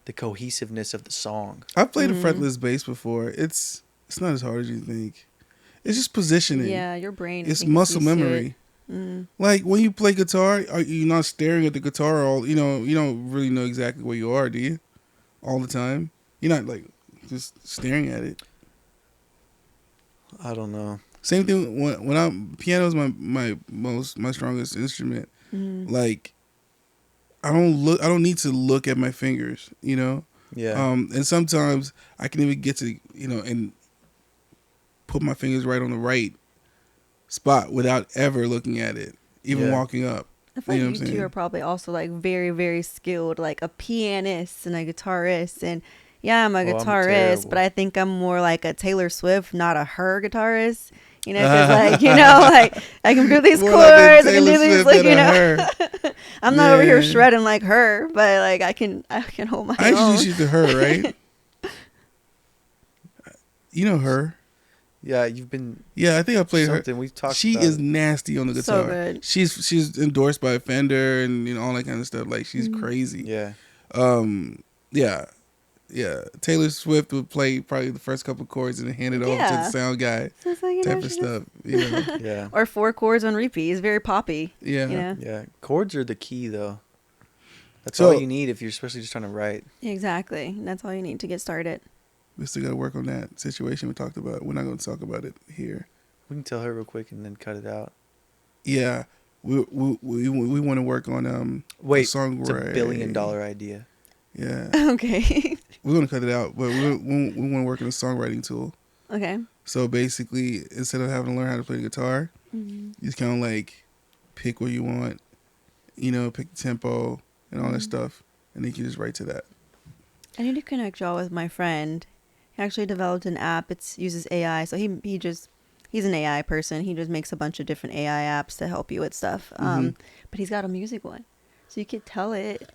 S1: the cohesiveness of the song.
S2: I've played a
S3: Mm.
S2: fretless bass before. It's not as hard as you think. It's just positioning.
S3: Yeah, your brain, I
S2: It's
S3: think, is
S2: muscle
S3: used to it.
S2: memory.
S3: Mm.
S2: Like when you play guitar, are you not staring at the guitar all? You don't really know exactly where you are, do you? All the time. You're not like just staring at it.
S1: I don't know.
S2: Same thing when I'm piano is my strongest instrument.
S3: Mm.
S2: Like I don't need to look at my fingers,
S1: Yeah.
S2: and sometimes I can even get to and put my fingers right on the right spot without ever looking at it, even
S1: Yeah.
S2: walking up.
S3: I feel
S2: You know
S3: like
S2: what
S3: you
S2: I'm
S3: two are
S2: saying?
S3: probably also like very, very skilled, like a pianist and a guitarist. And yeah, I'm a
S1: Oh, I'm
S3: guitarist, but
S1: terrible.
S3: I think I'm more like a Taylor Swift, not a her guitarist. Because like, like I can do these
S2: More like a
S3: chords, I can
S2: Taylor
S3: do these
S2: Swift
S3: like,
S2: than a her.
S3: I'm not over here
S2: Man,
S3: shredding like her, but like I can hold my
S2: I
S3: own.
S2: introduced you to her, right? You know her.
S1: Yeah, you've been
S2: Yeah, I think I played her.
S1: something. We've talked
S2: She
S1: about
S2: is
S1: it.
S2: nasty on the
S3: So
S2: guitar.
S3: good.
S2: She's endorsed by Fender and all that kind of stuff. Like she's
S3: Mm.
S2: crazy.
S1: Yeah.
S2: Um, yeah, yeah. Taylor Swift would play probably the first couple chords and then hand it over to the
S3: Yeah.
S2: sound guy,
S3: So it's like,
S2: type of
S3: she just
S2: stuff. You know?
S1: Yeah.
S3: or 4 chords on repeat. It's very poppy.
S2: Yeah.
S1: Yeah. Chords are the key though. That's all
S2: So
S1: you need if you're especially just trying to write.
S3: Exactly. That's all you need to get started.
S2: we still got to work on that situation we talked about. We're not going to talk about it here.
S1: We can tell her real quick and then cut it out.
S2: Yeah, we want to work on
S1: Wait,
S2: songwriting.
S1: it's $1 billion idea.
S2: Yeah,
S3: Okay.
S2: we're gonna cut it out, but we want to work on a songwriting tool.
S3: Okay.
S2: So basically, instead of having to learn how to play the guitar,
S3: Mm-hmm.
S2: you just kind of like pick what you want, pick the tempo and all that stuff, and then you can just write to that.
S3: I need to connect y'all with my friend. He actually developed an app. It uses AI. So he's an AI person. He just makes a bunch of different AI apps to help you with stuff.
S2: Mhm.
S3: But he's got a music one. So you could tell it,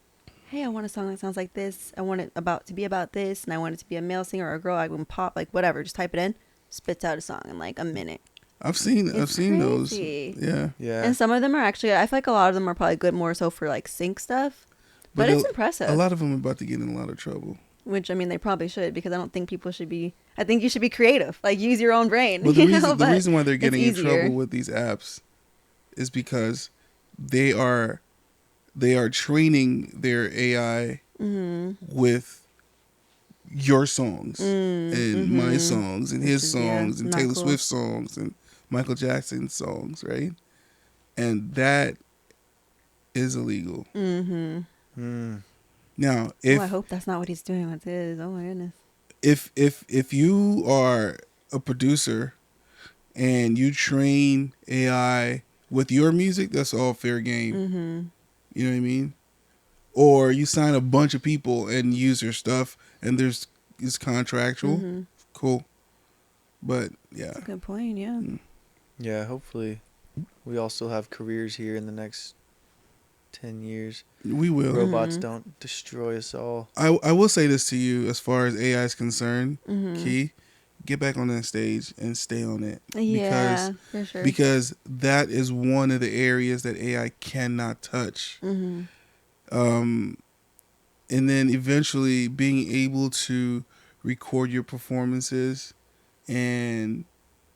S3: hey, I want a song that sounds like this. I want it to be about this, and I want it to be a male singer or a girl. I can pop, like whatever. Just type it in, spits out a song in like a minute.
S2: I've seen
S3: It's
S2: those.
S3: crazy.
S2: Yeah,
S1: Yeah.
S3: And some of them are actually, I feel like a lot of them are probably good more so for like sync stuff. But it's impressive.
S2: a lot of them are about to get in a lot of trouble.
S3: Which, I mean, they probably should, because I don't think people should be. I think you should be creative. Like, use your own brain.
S2: Well, the reason why they're
S3: it's
S2: getting in
S3: easier.
S2: trouble with these apps is because they are training their AI with your songs and my songs and his songs and
S3: not
S2: Taylor
S3: cool.
S2: Swift songs and Michael Jackson songs, right? And that is illegal.
S1: Mm.
S2: Now,
S3: I hope that's not what he's doing with his. Oh my goodness.
S2: if you are a producer and you train AI with your music, that's all fair game. You know what I mean? Or you sign a bunch of people and use your stuff, and it's contractual. Cool, but yeah,
S3: That's a good point. Yeah.
S1: Yeah, hopefully we all still have careers here in the next 10 years.
S2: we will.
S1: Robots don't destroy us all.
S2: I will say this to you as far as AI is concerned,
S3: Mm-hmm.
S2: Key, get back on that stage and stay on it.
S3: Yeah, for sure.
S2: Because that is one of the areas that AI cannot touch. And then eventually being able to record your performances and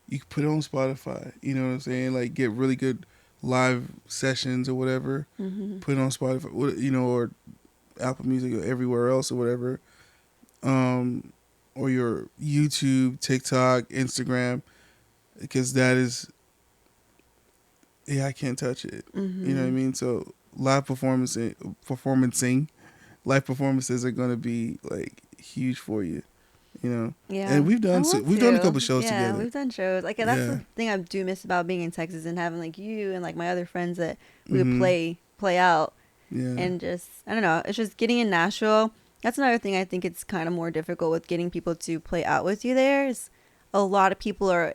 S2: you can put it on Spotify. You know what I'm saying? Like get really good live sessions or whatever. Put it on Spotify, or Apple Music or everywhere else or whatever. Or your YouTube, TikTok, Instagram, because that is AI can't touch it.
S3: Mm-hmm.
S2: You know what I mean? So live live performances are gonna be like huge for you. You know.
S3: Yeah.
S2: And we've done
S3: I want
S2: we've done a
S3: to.
S2: couple shows
S3: Yeah,
S2: together.
S3: we've done shows. Like that's
S2: Yeah.
S3: the thing I do miss about being in Texas and having like you and like my other friends that we would
S2: Mhm.
S3: play out
S2: Yeah.
S3: and just I don't know. It's just getting in Nashville. That's another thing I think it's kind of more difficult with getting people to play out with you. There is a lot of people are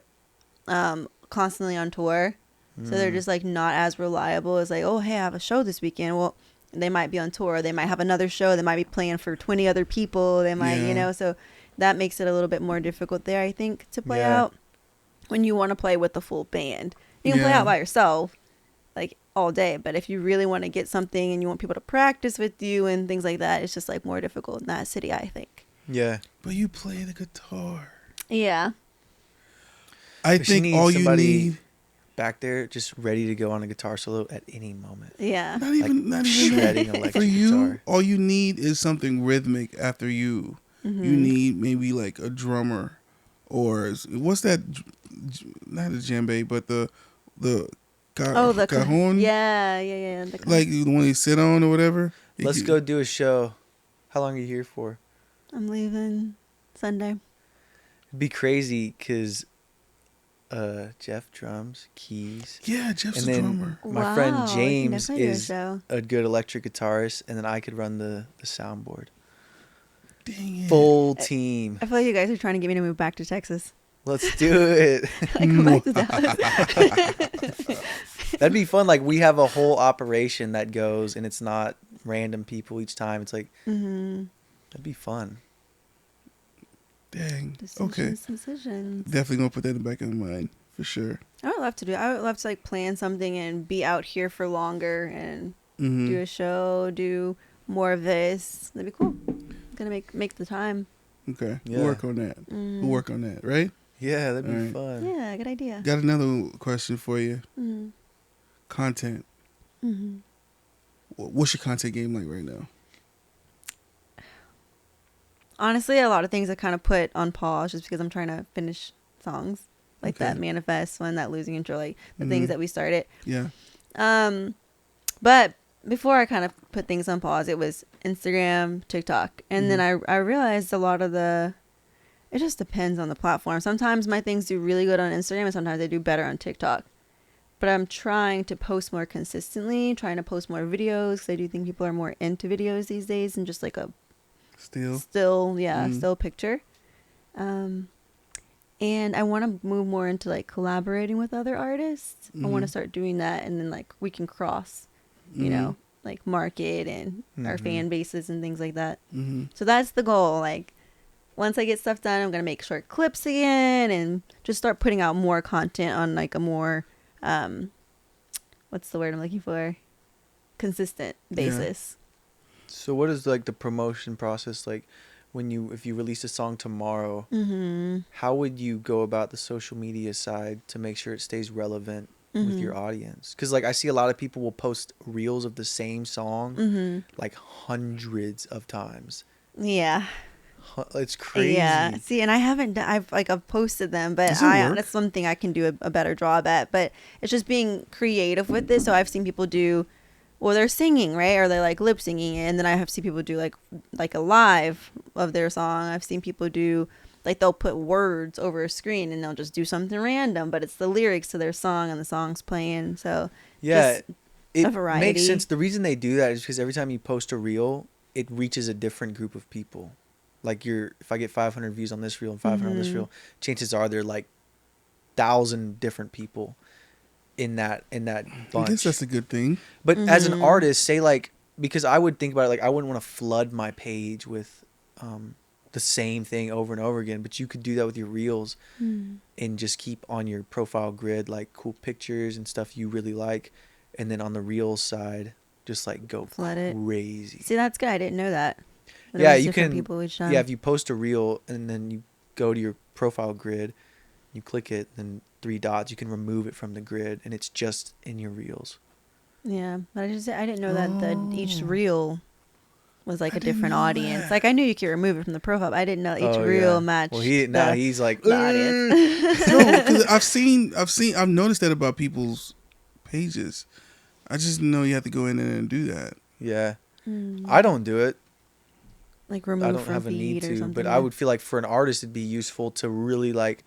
S3: constantly on tour, so they're just like not as reliable as like, oh hey, I have a show this weekend. Well, they might be on tour. They might have another show. They might be playing for 20 other people. They might,
S2: Yeah.
S3: you know, so that makes it a little bit more difficult there, I think, to play
S1: Yeah.
S3: out when you want to play with the full band. You can play
S2: Yeah.
S3: out by yourself like all day, but if you really want to get something and you want people to practice with you and things like that, it's just like more difficult in that city, I think.
S1: Yeah.
S2: But you play the guitar.
S3: Yeah.
S2: I
S1: But she
S2: think
S1: needs
S2: all you
S1: somebody
S2: need.
S1: back there just ready to go on a guitar solo at any moment.
S3: Yeah.
S2: Not even that.
S1: Shredding electric
S2: For you,
S1: guitar.
S2: all you need is something rhythmic after you.
S3: Mm-hmm.
S2: You need maybe like a drummer, or what's that? Not a djembe, but the
S3: The
S2: cajon.
S3: Yeah.
S2: Like the one you sit on or whatever.
S1: Let's go do a show. How long are you here for?
S3: I'm leaving Sunday.
S1: It'd be crazy because Jeff drums, keys.
S2: Yeah, Jeff's
S1: And
S2: a
S1: then
S2: drummer.
S1: my friend
S3: Wow, we can
S1: James
S3: definitely do a
S1: is
S3: show.
S1: a good electric guitarist, and then I could run the soundboard.
S2: Dang it.
S1: Full team.
S3: I feel like you guys are trying to get me to move back to Texas.
S1: Let's do it.
S3: Like, come back to Dallas.
S1: That'd be fun. Like we have a whole operation that goes, and it's not random people each time. It's like
S3: Mm-hmm.
S1: that'd be fun.
S2: Dang. Okay.
S3: Decisions.
S2: Definitely gonna put that in the back of my mind for sure.
S3: I would love to do. I would love to like plan something and be out here for longer and
S2: Mm-hmm.
S3: do a show, do more of this. That'd be cool. Gonna make the time.
S2: Okay.
S1: Yeah.
S2: We'll work on that.
S3: Mm.
S2: We'll work on that, right?
S1: Yeah, that'd be
S2: Alright.
S1: fun.
S3: Yeah, good idea.
S2: Got another question for you.
S3: Mm-hmm.
S2: Content.
S3: Mm-hmm.
S2: What's your content game like right now?
S3: Honestly, a lot of things I kind of put on pause just because I'm trying to finish songs like
S2: Okay.
S3: that Manifest one, that Losing Control, like the
S2: Mhm.
S3: things that we started.
S2: Yeah.
S3: But before I kind of put things on pause, it was Instagram, TikTok. And then I realized a lot of it just depends on the platform. Sometimes my things do really good on Instagram and sometimes they do better on TikTok. But I'm trying to post more consistently, trying to post more videos because I do think people are more into videos these days than just like a
S2: Still.
S3: still picture. And I want to move more into like collaborating with other artists. I want to start doing that, and then like we can cross, you know, like market and our fan bases and things like that.
S2: Mm-hmm.
S3: So that's the goal. Like once I get stuff done, I'm gonna make short clips again and just start putting out more content on like a more what's the word I'm looking for? Consistent basis.
S1: So what is like the promotion process like if you release a song tomorrow?
S3: Mm-hmm.
S1: How would you go about the social media side to make sure it stays relevant with your audience? Because like I see a lot of people will post reels of the same song like hundreds of times.
S3: Yeah.
S1: It's crazy.
S3: Yeah. See, and I haven't. I've posted them, but
S2: Does it work?
S3: that's something I can do a better job at. But it's just being creative with this. So I've seen people do. Well, they're singing, right? Or they're like lip singing, and then I have seen people do like a live of their song. I've seen people do like they'll put words over a screen and they'll just do something random, but it's the lyrics to their song and the song's playing. So
S1: Yeah,
S3: just
S1: it
S3: a variety.
S1: makes sense. The reason they do that is because every time you post a reel, it reaches a different group of people. Like if I get 500 views on this reel and 500 on this reel, chances are there are like 1,000 different people in that bunch.
S2: I guess that's a good thing.
S1: But as an artist, say like, because I would think about it, like I wouldn't want to flood my page with the same thing over and over again. But you could do that with your reels and just keep on your profile grid like cool pictures and stuff you really like, and then on the reels side, just like go
S3: Flood it.
S1: crazy.
S3: See, that's good. I didn't know that. That it
S1: Yeah,
S3: was
S1: you
S3: different
S1: can.
S3: people each time.
S1: Yeah, if you post a reel and then you go to your profile grid, you click it, then 3 dots, you can remove it from the grid, and it's just in your reels.
S3: Yeah, but I didn't know that each
S2: Oh.
S3: reel was like
S2: I
S3: a
S2: didn't
S3: different
S2: know
S3: audience.
S2: that.
S3: Like I knew you could remove it from the profile, but I didn't know each
S1: Oh,
S3: reel
S1: yeah.
S3: matched.
S1: Well, he's like
S3: the audience.
S2: No, because I've noticed that about people's pages. I just know you have to go in there and do that.
S1: Yeah.
S3: Mm.
S1: I don't do it.
S3: Like
S1: I
S3: remove
S1: don't
S3: from
S1: have a need
S3: feed or
S1: to,
S3: something.
S1: but I would feel like for an artist it'd be useful to really like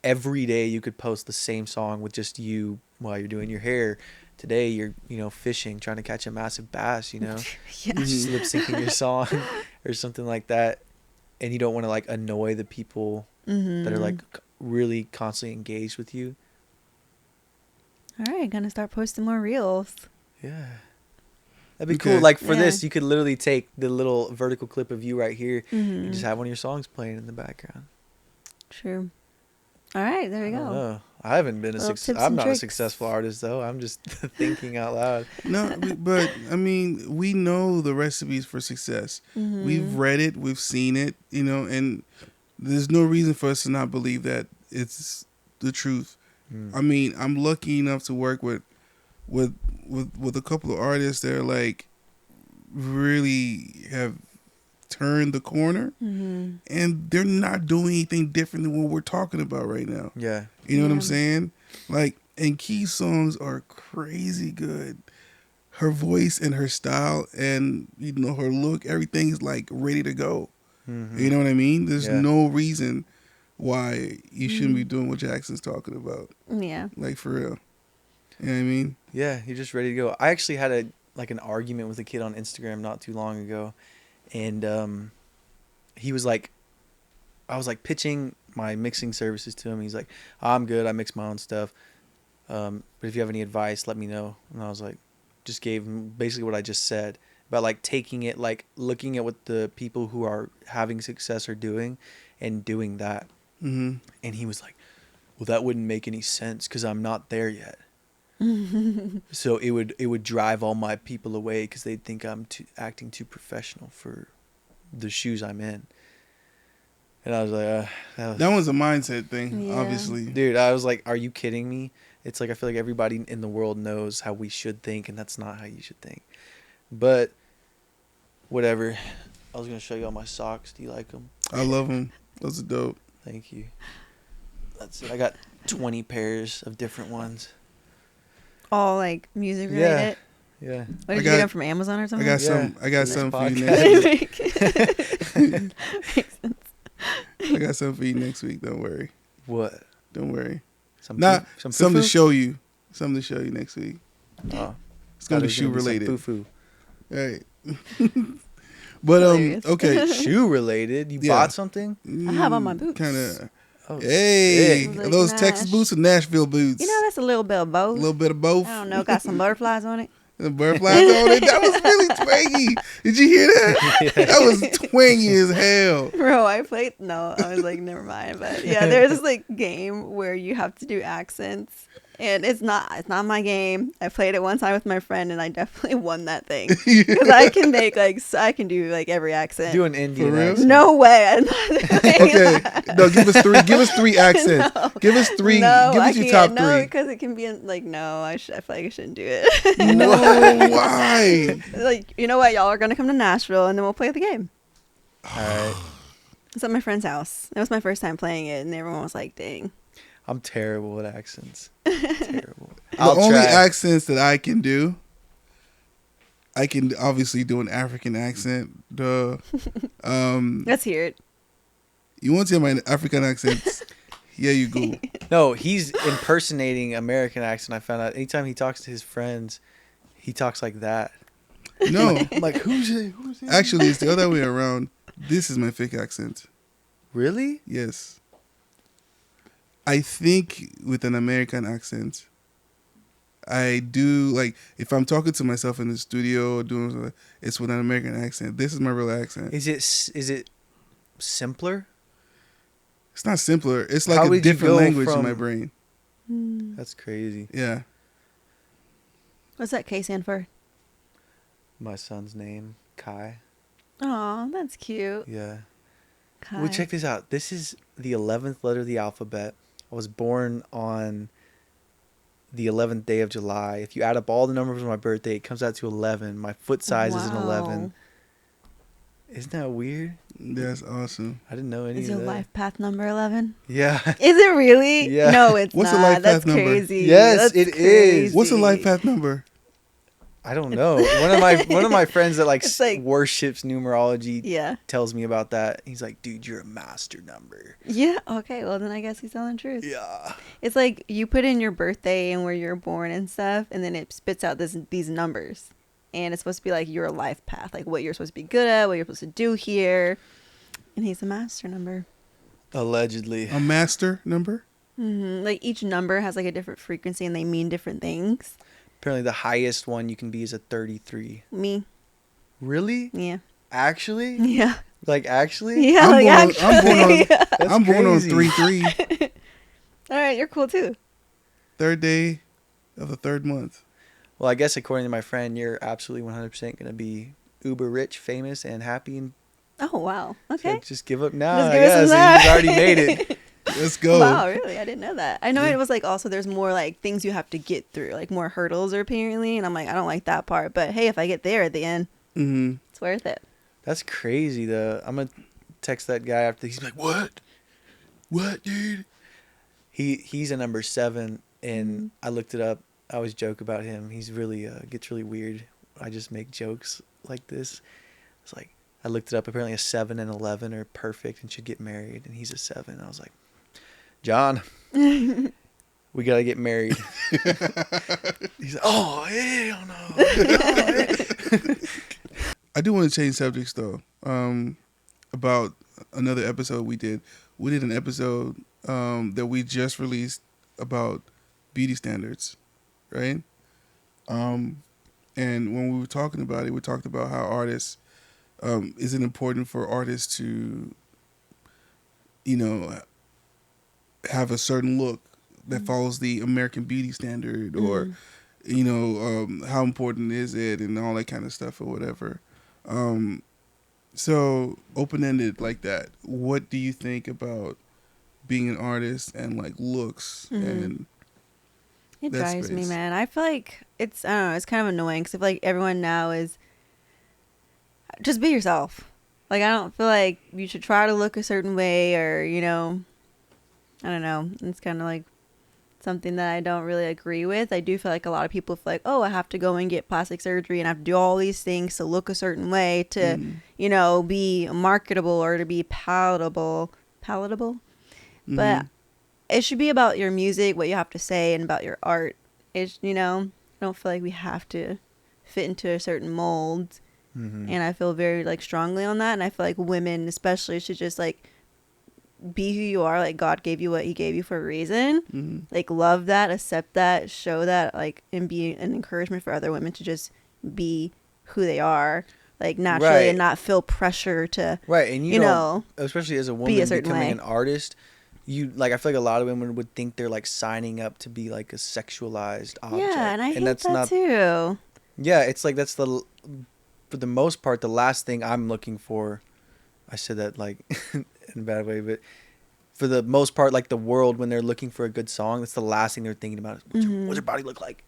S1: every day you could post the same song with just you while you're doing your hair. Today you're, fishing, trying to catch a massive bass,
S3: Yeah.
S2: Mhm.
S1: lip syncing your song or something like that. And you don't want to like annoy the people
S3: Mm-hmm.
S1: that are like really constantly engaged with you.
S3: All right, gonna start posting more reels.
S1: Yeah. That'd be
S2: Okay.
S1: cool. Like for
S3: Yeah.
S1: this, you could literally take the little vertical clip of you right here
S3: Mm-hmm.
S1: and just have one of your songs playing in the background.
S3: True. All right, there we
S1: I don't
S3: go.
S1: know. I haven't been
S3: Little tips
S1: I'm
S3: and
S1: not
S3: tricks.
S1: a successful artist though. I'm just thinking out loud.
S2: No, but I mean, we know the recipes for success.
S3: Mm-hmm.
S2: We've read it, we've seen it, and there's no reason for us to not believe that it's the truth.
S1: Mm.
S2: I mean, I'm lucky enough to work with a couple of artists that are like really have turned the corner,
S3: Mm-hmm.
S2: and they're not doing anything different than what we're talking about right now.
S1: Yeah.
S2: You know what I'm
S3: Yeah.
S2: saying? Like, and Key's songs are crazy good. Her voice and her style and her look, everything's like ready to go.
S1: Mm-hmm.
S2: You know what I mean? There's
S1: Yeah.
S2: no reason why you shouldn't be
S3: Mm.
S2: doing what Jackson's talking about.
S3: Yeah.
S2: Like, for real. You know what I mean?
S1: Yeah, you're just ready to go. I actually had an argument with a kid on Instagram not too long ago, and he was like, I was like pitching my mixing services to him. He's like, I'm good. I mix my own stuff. But if you have any advice, let me know. And I was like, just gave him basically what I just said about like taking it, like looking at what the people who are having success are doing and doing that.
S2: Mm-hmm.
S1: And he was like, well, that wouldn't make any sense because I'm not there yet. So it would drive all my people away because they'd think I'm acting too professional for the shoes I'm in. And I was like,
S2: That one's a mindset thing,
S3: Yeah.
S2: obviously.
S1: dude, I was like, are you kidding me? It's like I feel like everybody in the world knows how we should think, and that's not how you should think. But whatever. I was gonna show you all my socks. Do you like them?
S2: I love them. Those are dope.
S1: Thank you. That's it. I got 20 pairs of different ones.
S3: All like music
S1: Yeah.
S3: related.
S1: Yeah.
S3: What
S2: I
S3: did you
S2: got-
S3: get them from Amazon or
S2: I
S3: something?
S2: got
S1: Yeah.
S2: some. I got
S1: Next
S2: some for you
S1: podcast.
S2: next week.
S3: Makes sense.
S2: I got some for you next week. Don't worry.
S1: What?
S2: Don't worry.
S1: Some
S2: Nah,
S1: some
S2: something to
S1: foo-foo?
S2: show you. Something to show you next week.
S1: Oh,
S2: It's gonna
S1: thought
S2: be
S1: it was
S2: shoe
S1: some
S2: related.
S1: Foo-foo.
S2: Right. But
S3: Hilarious.
S2: okay.
S1: Shoe related? You
S2: Yeah.
S1: bought something?
S3: I have on my boots.
S2: Kind of.
S1: Oh,
S2: Hey,
S3: sick.
S2: are those
S3: Like
S2: Texas
S3: Nash.
S2: boots or Nashville boots?
S3: You know, that's a little bit of
S2: a
S3: both.
S2: little bit of both.
S3: I don't know. Got some butterflies on it.
S2: The butterflies on it. That was really twangy. Did you hear that? That was twangy as hell.
S3: Bro, I played. No, I was like, never mind. But yeah, there's this like game where you have to do accents, and it's not my game. I played it one time with my friend, and I definitely won that thing because I can make I can do like every accent.
S1: do an Indian
S2: For real?
S1: accent.
S3: No way. I'm not doing
S2: Okay.
S3: that.
S2: No, give us three. Give us three accents.
S3: No.
S2: Give us three.
S3: No,
S2: give
S3: I
S2: us your
S3: can't.
S2: top
S3: No,
S2: three.
S3: because it can be in, like no. I feel like I shouldn't do it.
S2: No, why?
S3: Like you know what? Y'all are gonna come to Nashville, and then we'll play the game.
S1: All right.
S3: It's at my friend's house. It was my first time playing it, and everyone was like, "Dang."
S1: I'm terrible at accents. Terrible.
S2: The
S1: I'll
S2: only
S1: try.
S2: accents that I can do, I can obviously do an African accent. Duh.
S3: Let's hear it.
S2: You want to hear my African accents? Yeah, you go.
S1: No, he's impersonating American accent. I found out anytime he talks to his friends, he talks like that.
S2: No,
S1: I'm like, who's it?
S2: actually, it's the other way around. This is my fake accent.
S1: Really?
S2: Yes. I think with an American accent, I do like if I'm talking to myself in the studio or doing something, it's with an American accent. This is my real accent.
S1: Is it simpler?
S2: It's not simpler. It's
S1: How
S2: like a
S1: would you
S2: different
S1: go
S2: language in
S1: from-
S2: my brain.
S1: That's crazy.
S2: Yeah.
S3: What's that K stand for?
S1: My son's name, Kai.
S3: Oh, that's cute.
S1: Yeah.
S3: Kai.
S1: Well, check this out. This is the 11th letter of the alphabet. I was born on the 11th day of July. If you add up all the numbers of my birthday, it comes out to 11. My foot size is an 11. Isn't that weird?
S2: That's awesome.
S1: I didn't know any
S3: Is
S1: of
S3: your
S1: that.
S3: life path number 11?
S1: Yeah.
S3: Is it really?
S1: Yeah.
S3: No, it's
S2: What's
S3: not.
S2: the life
S3: That's
S2: path number?
S3: crazy.
S1: Yes,
S3: That's
S1: it is.
S2: What's the life
S3: crazy.
S2: path number?
S1: I don't know. One of my friends that like,
S3: It's like-
S1: worships numerology
S3: Yeah.
S1: tells me about that. He's like, dude, you're a master number.
S3: Yeah. Okay. Well, then I guess he's telling the truth.
S1: Yeah.
S3: It's like you put in your birthday and where you're born and stuff, and then it spits out these numbers, and it's supposed to be like your life path, like what you're supposed to be good at, what you're supposed to do here. And he's a master number.
S1: Allegedly.
S2: A master number?
S3: Like each number has like a different frequency, and they mean different things.
S1: Apparently, the highest one you can be is a 33.
S3: Me.
S1: Really?
S3: Yeah.
S1: Actually?
S3: Yeah.
S1: Like, actually?
S3: Yeah.
S2: I'm
S3: Like
S2: born
S3: actually.
S2: I'm born on
S1: crazy.
S2: 3/3,
S3: All right, you're cool too.
S2: third day of the third month.
S1: Well, I guess according to my friend, you're absolutely 100% going to be uber rich, famous, and happy. And
S3: Oh wow.
S1: so
S3: Okay.
S1: just give up now.
S3: Just
S1: I
S3: give us some
S1: guess.
S3: that.
S1: He's already made it.
S2: Let's go.
S3: Wow, really? I didn't know that. I know it was like also there's more like things you have to get through, like more hurdles apparently, and I'm like I don't like that part, but hey, if I get there at the end,
S2: Mm-hmm.
S3: it's worth it.
S1: That's crazy, though. I'm going to text that guy after. He's like, what? What, dude? He's a number 7, and I looked it up. I always joke about him. He's really gets really weird. I just make jokes like this. It's like, I looked it up. Apparently a 7 and 11 are perfect and should get married, and he's a 7. I was like, John, we got to get married. He's like, oh, hell no.
S2: I do want to change subjects though. About another episode we did. We did an episode that we just released about beauty standards, right? And when we were talking about it, we talked about how artists is it important for artists to, you know, have a certain look that follows the American beauty standard, or you know, how important is it, and all that kind of stuff or whatever. So open-ended like that, what do you think about being an artist and like looks and
S3: It
S2: that
S3: drives me,
S2: space?
S3: man. I feel like it's I don't know, it's kind of annoying because I feel like everyone now is just be yourself. Like I don't feel like you should try to look a certain way, or you know, I don't know. It's kind of like something that I don't really agree with. I do feel like a lot of people feel like, oh, I have to go and get plastic surgery and I have to do all these things to look a certain way to, you know, be marketable or to be palatable. But it should be about your music, what you have to say, and about your art. It's, you know, I don't feel like we have to fit into a certain mold. And I feel very like strongly on that. And I feel like women especially should just like be who you are. Like God gave you what he gave you for a reason. Like love that, accept that, show that, like, and be an encouragement for other women to just be who they are, like naturally,
S1: Right.
S3: and not feel pressure to
S1: Right, and you
S3: you
S1: don't,
S3: know,
S1: especially as a
S3: be
S1: woman
S3: a certain
S1: becoming
S3: way.
S1: an artist, you like. I feel like a lot of women would think they're like signing up to be like a sexualized object.
S3: yeah, and I hate
S1: that's
S3: that
S1: not.
S3: too.
S1: Yeah, it's like that's the, for the most part, the last thing I'm looking for. I said that like in a bad way, but for the most part, like the world, when they're looking for a good song, that's the last thing they're thinking about. What's your body look like?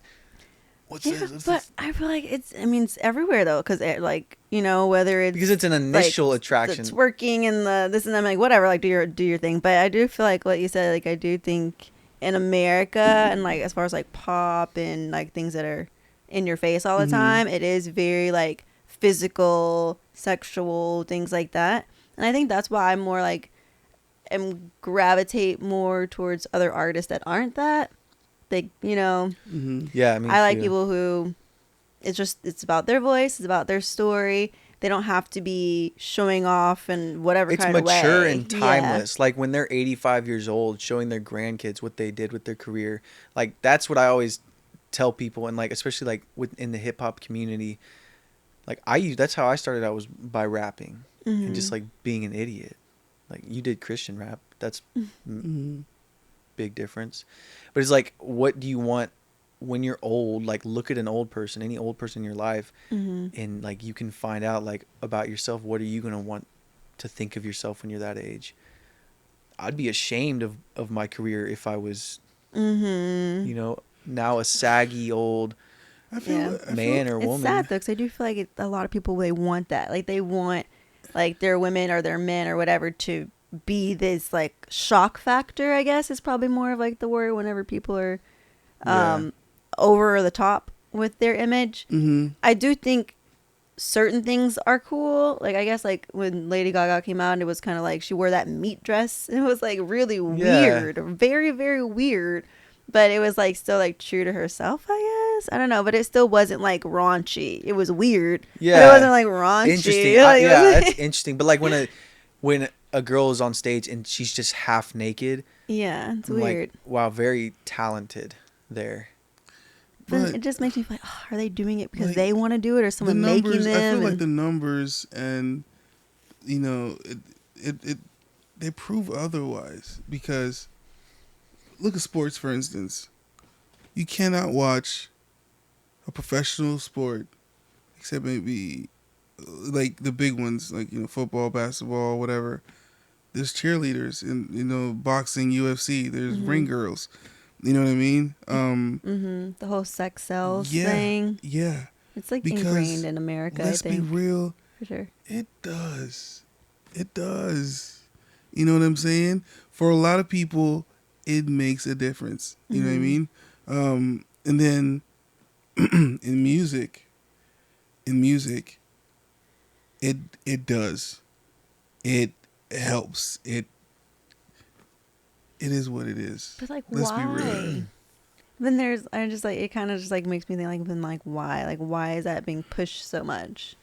S1: What's
S3: Yeah,
S1: this? What's
S3: but
S1: this?
S3: I feel like it's everywhere though, because like, you know, whether it's
S1: Because it's an initial
S3: like,
S1: attraction.
S3: the twerking and the this and that, I'm like, whatever, like do your thing. But I do feel like what you said, like I do think in America and like as far as like pop and like things that are in your face all the time, it is very like physical, sexual, things like that. And I think that's why I'm more like gravitate more towards other artists that aren't that. They, you know,
S1: Yeah, I mean,
S3: I like people who it's about their voice, it's about their story. They don't have to be showing off in whatever
S1: It's
S3: kind of way.
S1: mature and
S3: Yeah.
S1: timeless. Like when they're 85 years old, showing their grandkids what they did with their career. Like that's what I always tell people, and like especially like within the hip hop community. Like that's how I started out, was by rapping and just like being an idiot. Like you did Christian rap. That's big difference. But it's like, what do you want when you're old? Like look at an old person, any old person in your life, and like you can find out like about yourself. What are you going to want to think of yourself when you're that age? I'd be ashamed of my career if I was, you know, now a saggy old
S2: I feel
S1: man or
S3: It's
S1: woman.
S3: sad though, because I do feel like a lot of people, they want that. Like they want like their women or their men or whatever to be this like shock factor, I guess is probably more of like the word whenever people are over the top with their image. I do think certain things are cool. Like I guess like when Lady Gaga came out and it was kind of like she wore that meat dress and it was like really weird, very, very weird. But it was like still like true to herself, I guess. I don't know, but it still wasn't like raunchy. It was weird.
S1: Yeah.
S3: But it wasn't like raunchy.
S1: Interesting.
S3: Like,
S1: That's interesting. But like when a girl is on stage and she's just half naked.
S3: Yeah, it's
S1: I'm
S3: weird.
S1: like, wow, very talented there.
S3: But it just makes me feel like, are they doing it because
S2: like,
S3: they want to do it or someone making them?
S2: I feel like the numbers and, you know, they prove otherwise. Because look at sports, for instance. You cannot watch a professional sport except maybe like the big ones, like, you know, football, basketball, whatever. There's cheerleaders in, you know, boxing, UFC. There's ring girls. You know what I mean?
S3: The whole sex sells thing.
S2: Yeah.
S3: It's like
S2: because
S3: ingrained in America,
S2: let's
S3: I think.
S2: be real.
S3: For sure.
S2: It does. It does. You know what I'm saying? For a lot of people, it makes a difference. You know what I mean? And then in music, it does. It helps. It is what it is.
S3: But like,
S2: Let's
S3: why?
S2: be real.
S3: Then there's, I just like, it kind of just like makes me think like, then like, why? Like, why is that being pushed so much?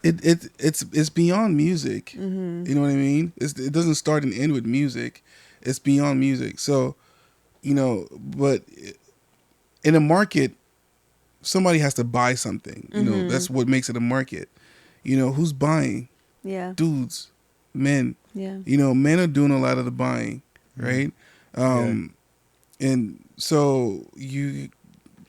S2: It's beyond music. You know what I mean? It doesn't start and end with music. It's beyond music. So, you know, but in a market, somebody has to buy something. You know, that's what makes it a market. You know, who's buying?
S3: Yeah.
S2: Dudes, men.
S3: Yeah.
S2: You know, men are doing a lot of the buying, right? And so you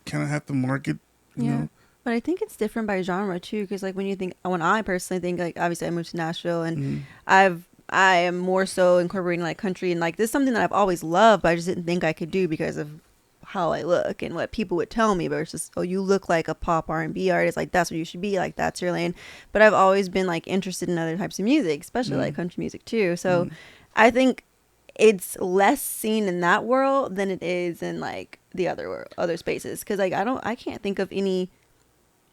S2: kind of have to market, you know.
S3: But I think it's different by genre too, because like when I personally think, like obviously I moved to Nashville and I am more so incorporating like country and like this is something that I've always loved, but I just didn't think I could do because of how I look and what people would tell me. But it's just, oh, you look like a pop R&B artist, like that's what you should be, like that's your lane. But I've always been like interested in other types of music, especially like country music too. So I think it's less seen in that world than it is in like the other spaces, because like I can't think of any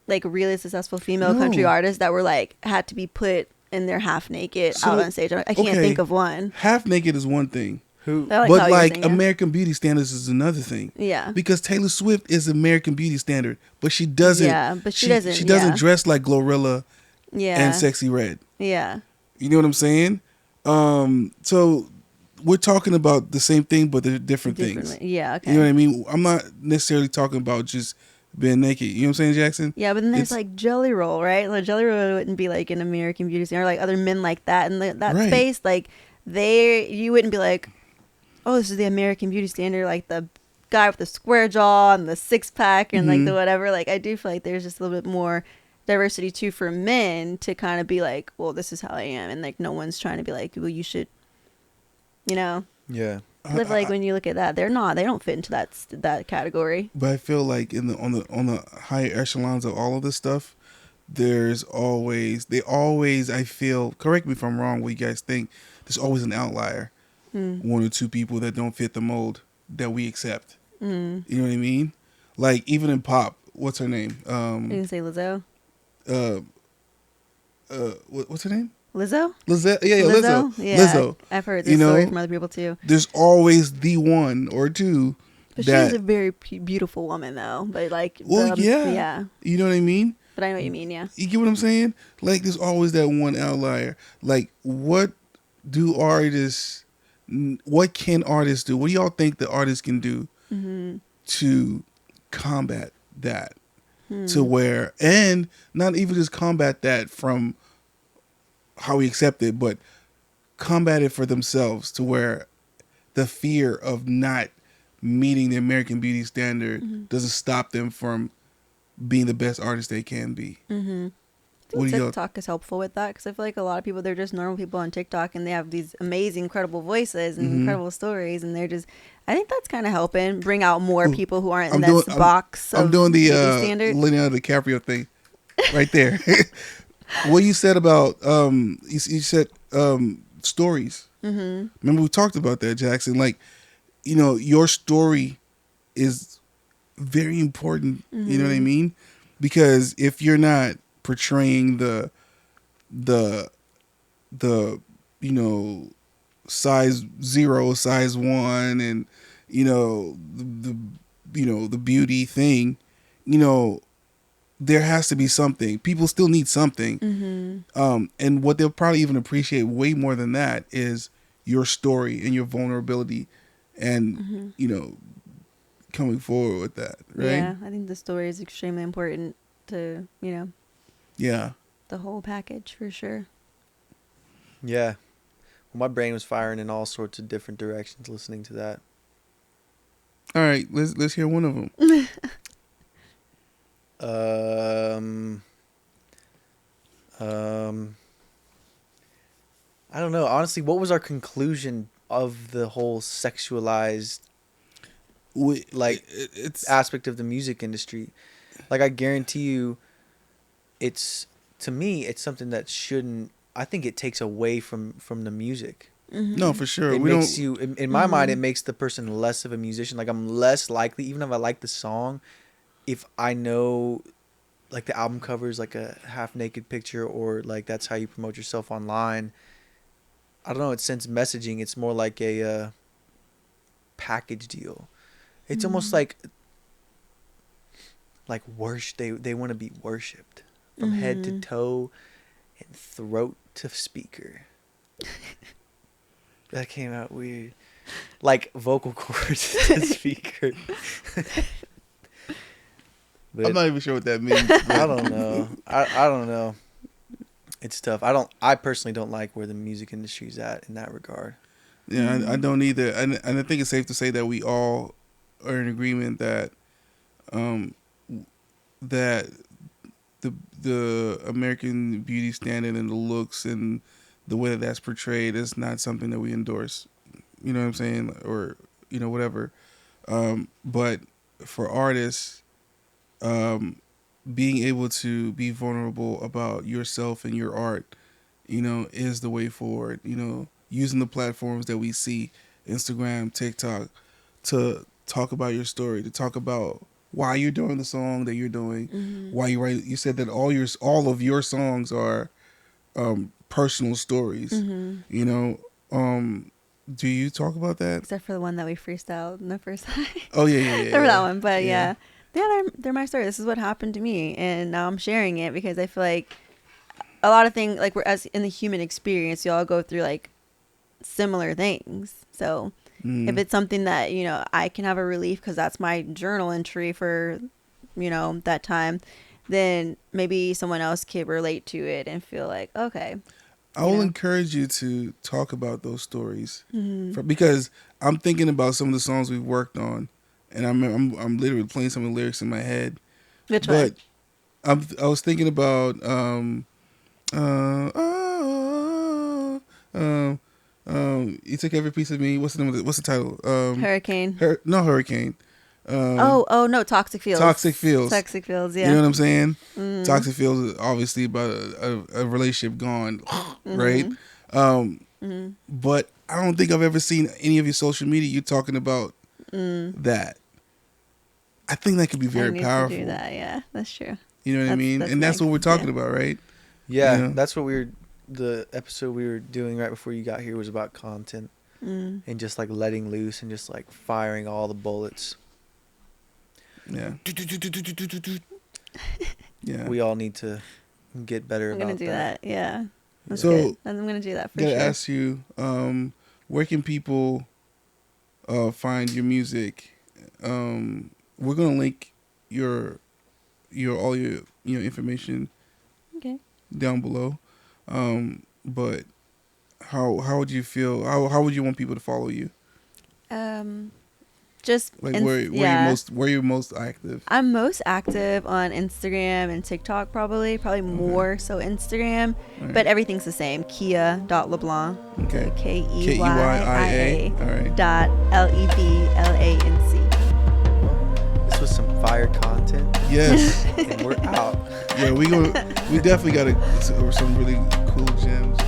S3: like really successful female country artists that were like had to be put in their half naked out on stage. I can't think of one.
S2: Half naked is one thing.
S3: Like
S2: but like American Beauty standards is another thing.
S3: Yeah.
S2: Because Taylor Swift is American Beauty standard, but she doesn't.
S3: Yeah, but she doesn't.
S2: She doesn't dress like Glorilla.
S3: Yeah.
S2: And Sexy Red.
S3: Yeah.
S2: You know what I'm saying? So we're talking about the same thing, but they're different things.
S3: Yeah. Okay.
S2: You know what I mean? I'm not necessarily talking about just being naked. You know what I'm saying, Jackson?
S3: Yeah, but then there's like Jelly Roll, right? Like Jelly Roll wouldn't be like an American Beauty standard, or like other men like that in that space. Like you wouldn't be like, oh, this is the American Beauty standard, like the guy with the square jaw and the six pack and like the whatever. Like I do feel like there's just a little bit more diversity too for men to kind of be like, well, this is how I am, and like no one's trying to be like, well, you should, you know.
S1: Yeah.
S3: Live like when you look at that, they don't fit into that category.
S2: But I feel like on the higher echelons of all of this stuff, they always I feel, correct me if I'm wrong, what you guys think, there's always an outlier. One or two people that don't fit the mold that we accept. You know what I mean? Like even in pop, what's her name?
S3: You can say Lizzo.
S2: What's her name?
S3: Lizzo?
S2: Lizzo? Yeah, Lizzo.
S3: Yeah,
S2: Lizzo.
S3: I've heard this story from other people too.
S2: There's always the one or two.
S3: But she's a very beautiful woman though. But like,
S2: yeah. You know what I mean?
S3: But I know what you mean, yeah.
S2: You get what I'm saying? Like there's always that one outlier. Like what can artists do? What do y'all think the artists can do to combat that? To where, and not even just combat that from how we accept it, but combat it for themselves to where the fear of not meeting the American Beauty standard doesn't stop them from being the best artist they can be.
S3: I think TikTok is helpful with that, because I feel like a lot of people, they're just normal people on TikTok and they have these amazing, incredible voices and incredible stories, and they're just, I think that's kind of helping bring out more people who aren't in this box.
S2: I'm doing the
S3: standard.
S2: Leonardo DiCaprio thing right there. what you said about you said stories.
S3: Mm-hmm.
S2: Remember we talked about that, Jackson. Like, your story is very important.
S3: Mm-hmm.
S2: You know what I mean? Because if you're not portraying the size 0, size 1, and the beauty thing, there has to be something. People still need something.
S3: Mm-hmm.
S2: And what they'll probably even appreciate way more than that is your story and your vulnerability, and
S3: Mm-hmm.
S2: coming forward with that, right?
S3: Yeah, I think the story is extremely important to,
S2: Yeah.
S3: the whole package for sure.
S1: Yeah. Well, my brain was firing in all sorts of different directions listening to that.
S2: All right, let's hear one of them.
S1: I don't know. Honestly, what was our conclusion of the whole sexualized
S2: It's
S1: aspect of the music industry? Like, I guarantee you, to me, it's something that shouldn't. I think it takes away from the music.
S3: Mm-hmm.
S2: no, for sure.
S1: It
S2: We
S1: makes
S2: don't.
S1: you, in my mind, it
S3: Mhm.
S1: makes the person less of a musician. Like, I'm less likely, even if I like the song, if I know, like, the album cover is like a half naked picture, or like that's how you promote yourself online. I don't know. It sends messaging. It's more like a package deal. It's almost
S3: Mhm.
S1: like worship. They want to be worshipped from head to
S3: Mhm.
S1: toe and throat to speaker. That came out weird. Like vocal cords to speaker.
S2: I'm
S1: But
S2: not even sure what that means.
S1: I don't know. I don't know. It's tough. I personally don't like where the music industry's at in that regard.
S2: Yeah, I
S3: Mhm.
S2: don't either, and I think it's safe to say that we all are in agreement that um, that the American beauty standard and the looks and the way that that's portrayed is not something that we endorse. You know what I'm saying, or whatever. But for artists, being able to be vulnerable about yourself and your art, is the way forward. Using the platforms that we see, Instagram, TikTok, to talk about your story, to talk about why you're doing the song that you're doing,
S3: Mhm.
S2: why you write. You said that all of your songs are personal stories.
S3: Mhm.
S2: You know, do you talk about that?
S3: Except for the one that we freestyled in the first time.
S2: Oh yeah.
S3: Remember that one, but yeah. They're my story. This is what happened to me, and now I'm sharing it because I feel like a lot of things, like, we're as in the human experience, you all go through like similar things. So if
S2: Mm.
S3: it's something that I can have a relief because that's my journal entry for that time, then maybe someone else could relate to it and feel like, okay,
S2: I
S3: you
S2: will
S3: know.
S2: encourage you to talk about those stories,
S3: Mhm.
S2: because I'm thinking about some of the songs we've worked on, and I'm literally playing some of the lyrics in my head.
S3: Which one?
S2: But I was thinking about uh, oh, um, you took every piece of me. What's the title?
S3: Hurricane.
S2: No, Hurricane.
S3: Oh no, Toxic Fields.
S2: Toxic Fields.
S3: Toxic Fields.
S2: You
S3: Yeah.
S2: know what I'm saying?
S3: Mhm.
S2: Toxic Fields is obviously about a relationship gone, right?
S3: Mhm. Mhm.
S2: But I don't think I've ever seen any of your social media you talking about
S3: Mm.
S2: that. I think that could be
S3: I
S2: very
S3: need to do
S2: powerful.
S3: that. Yeah, that's true.
S2: You know what I mean?
S3: That's
S2: And that's what
S3: next.
S2: we're talking
S3: Yeah.
S2: about, right?
S1: Yeah, that's what the episode we were doing right before you got here was about content
S3: Mm.
S1: and just like letting loose and just like firing all the bullets.
S2: Yeah. Yeah.
S1: We all need to get better
S3: I'm gonna
S1: about
S3: do
S1: that.
S3: that. Yeah, that's
S2: So,
S3: good. I'm gonna do that for
S2: gotta
S3: sure.
S2: ask you, where can people find your music? We're gonna link your all your information
S3: Okay.
S2: down below. But how would you feel? How would you want people to follow you?
S3: Just
S2: Like
S3: yeah.
S2: where you're most active?
S3: I'm most active on Instagram and TikTok, probably
S2: Okay.
S3: more so Instagram,
S2: All right.
S3: but everything's the same. Keyia.LeBlanc.
S2: Okay.
S3: So
S2: Keyia.
S3: KEYIA
S2: All right.
S3: dot LEBLANC.
S1: This was some fire content,
S2: Yes.
S1: and we're out.
S2: Yeah, we definitely got some really cool gems.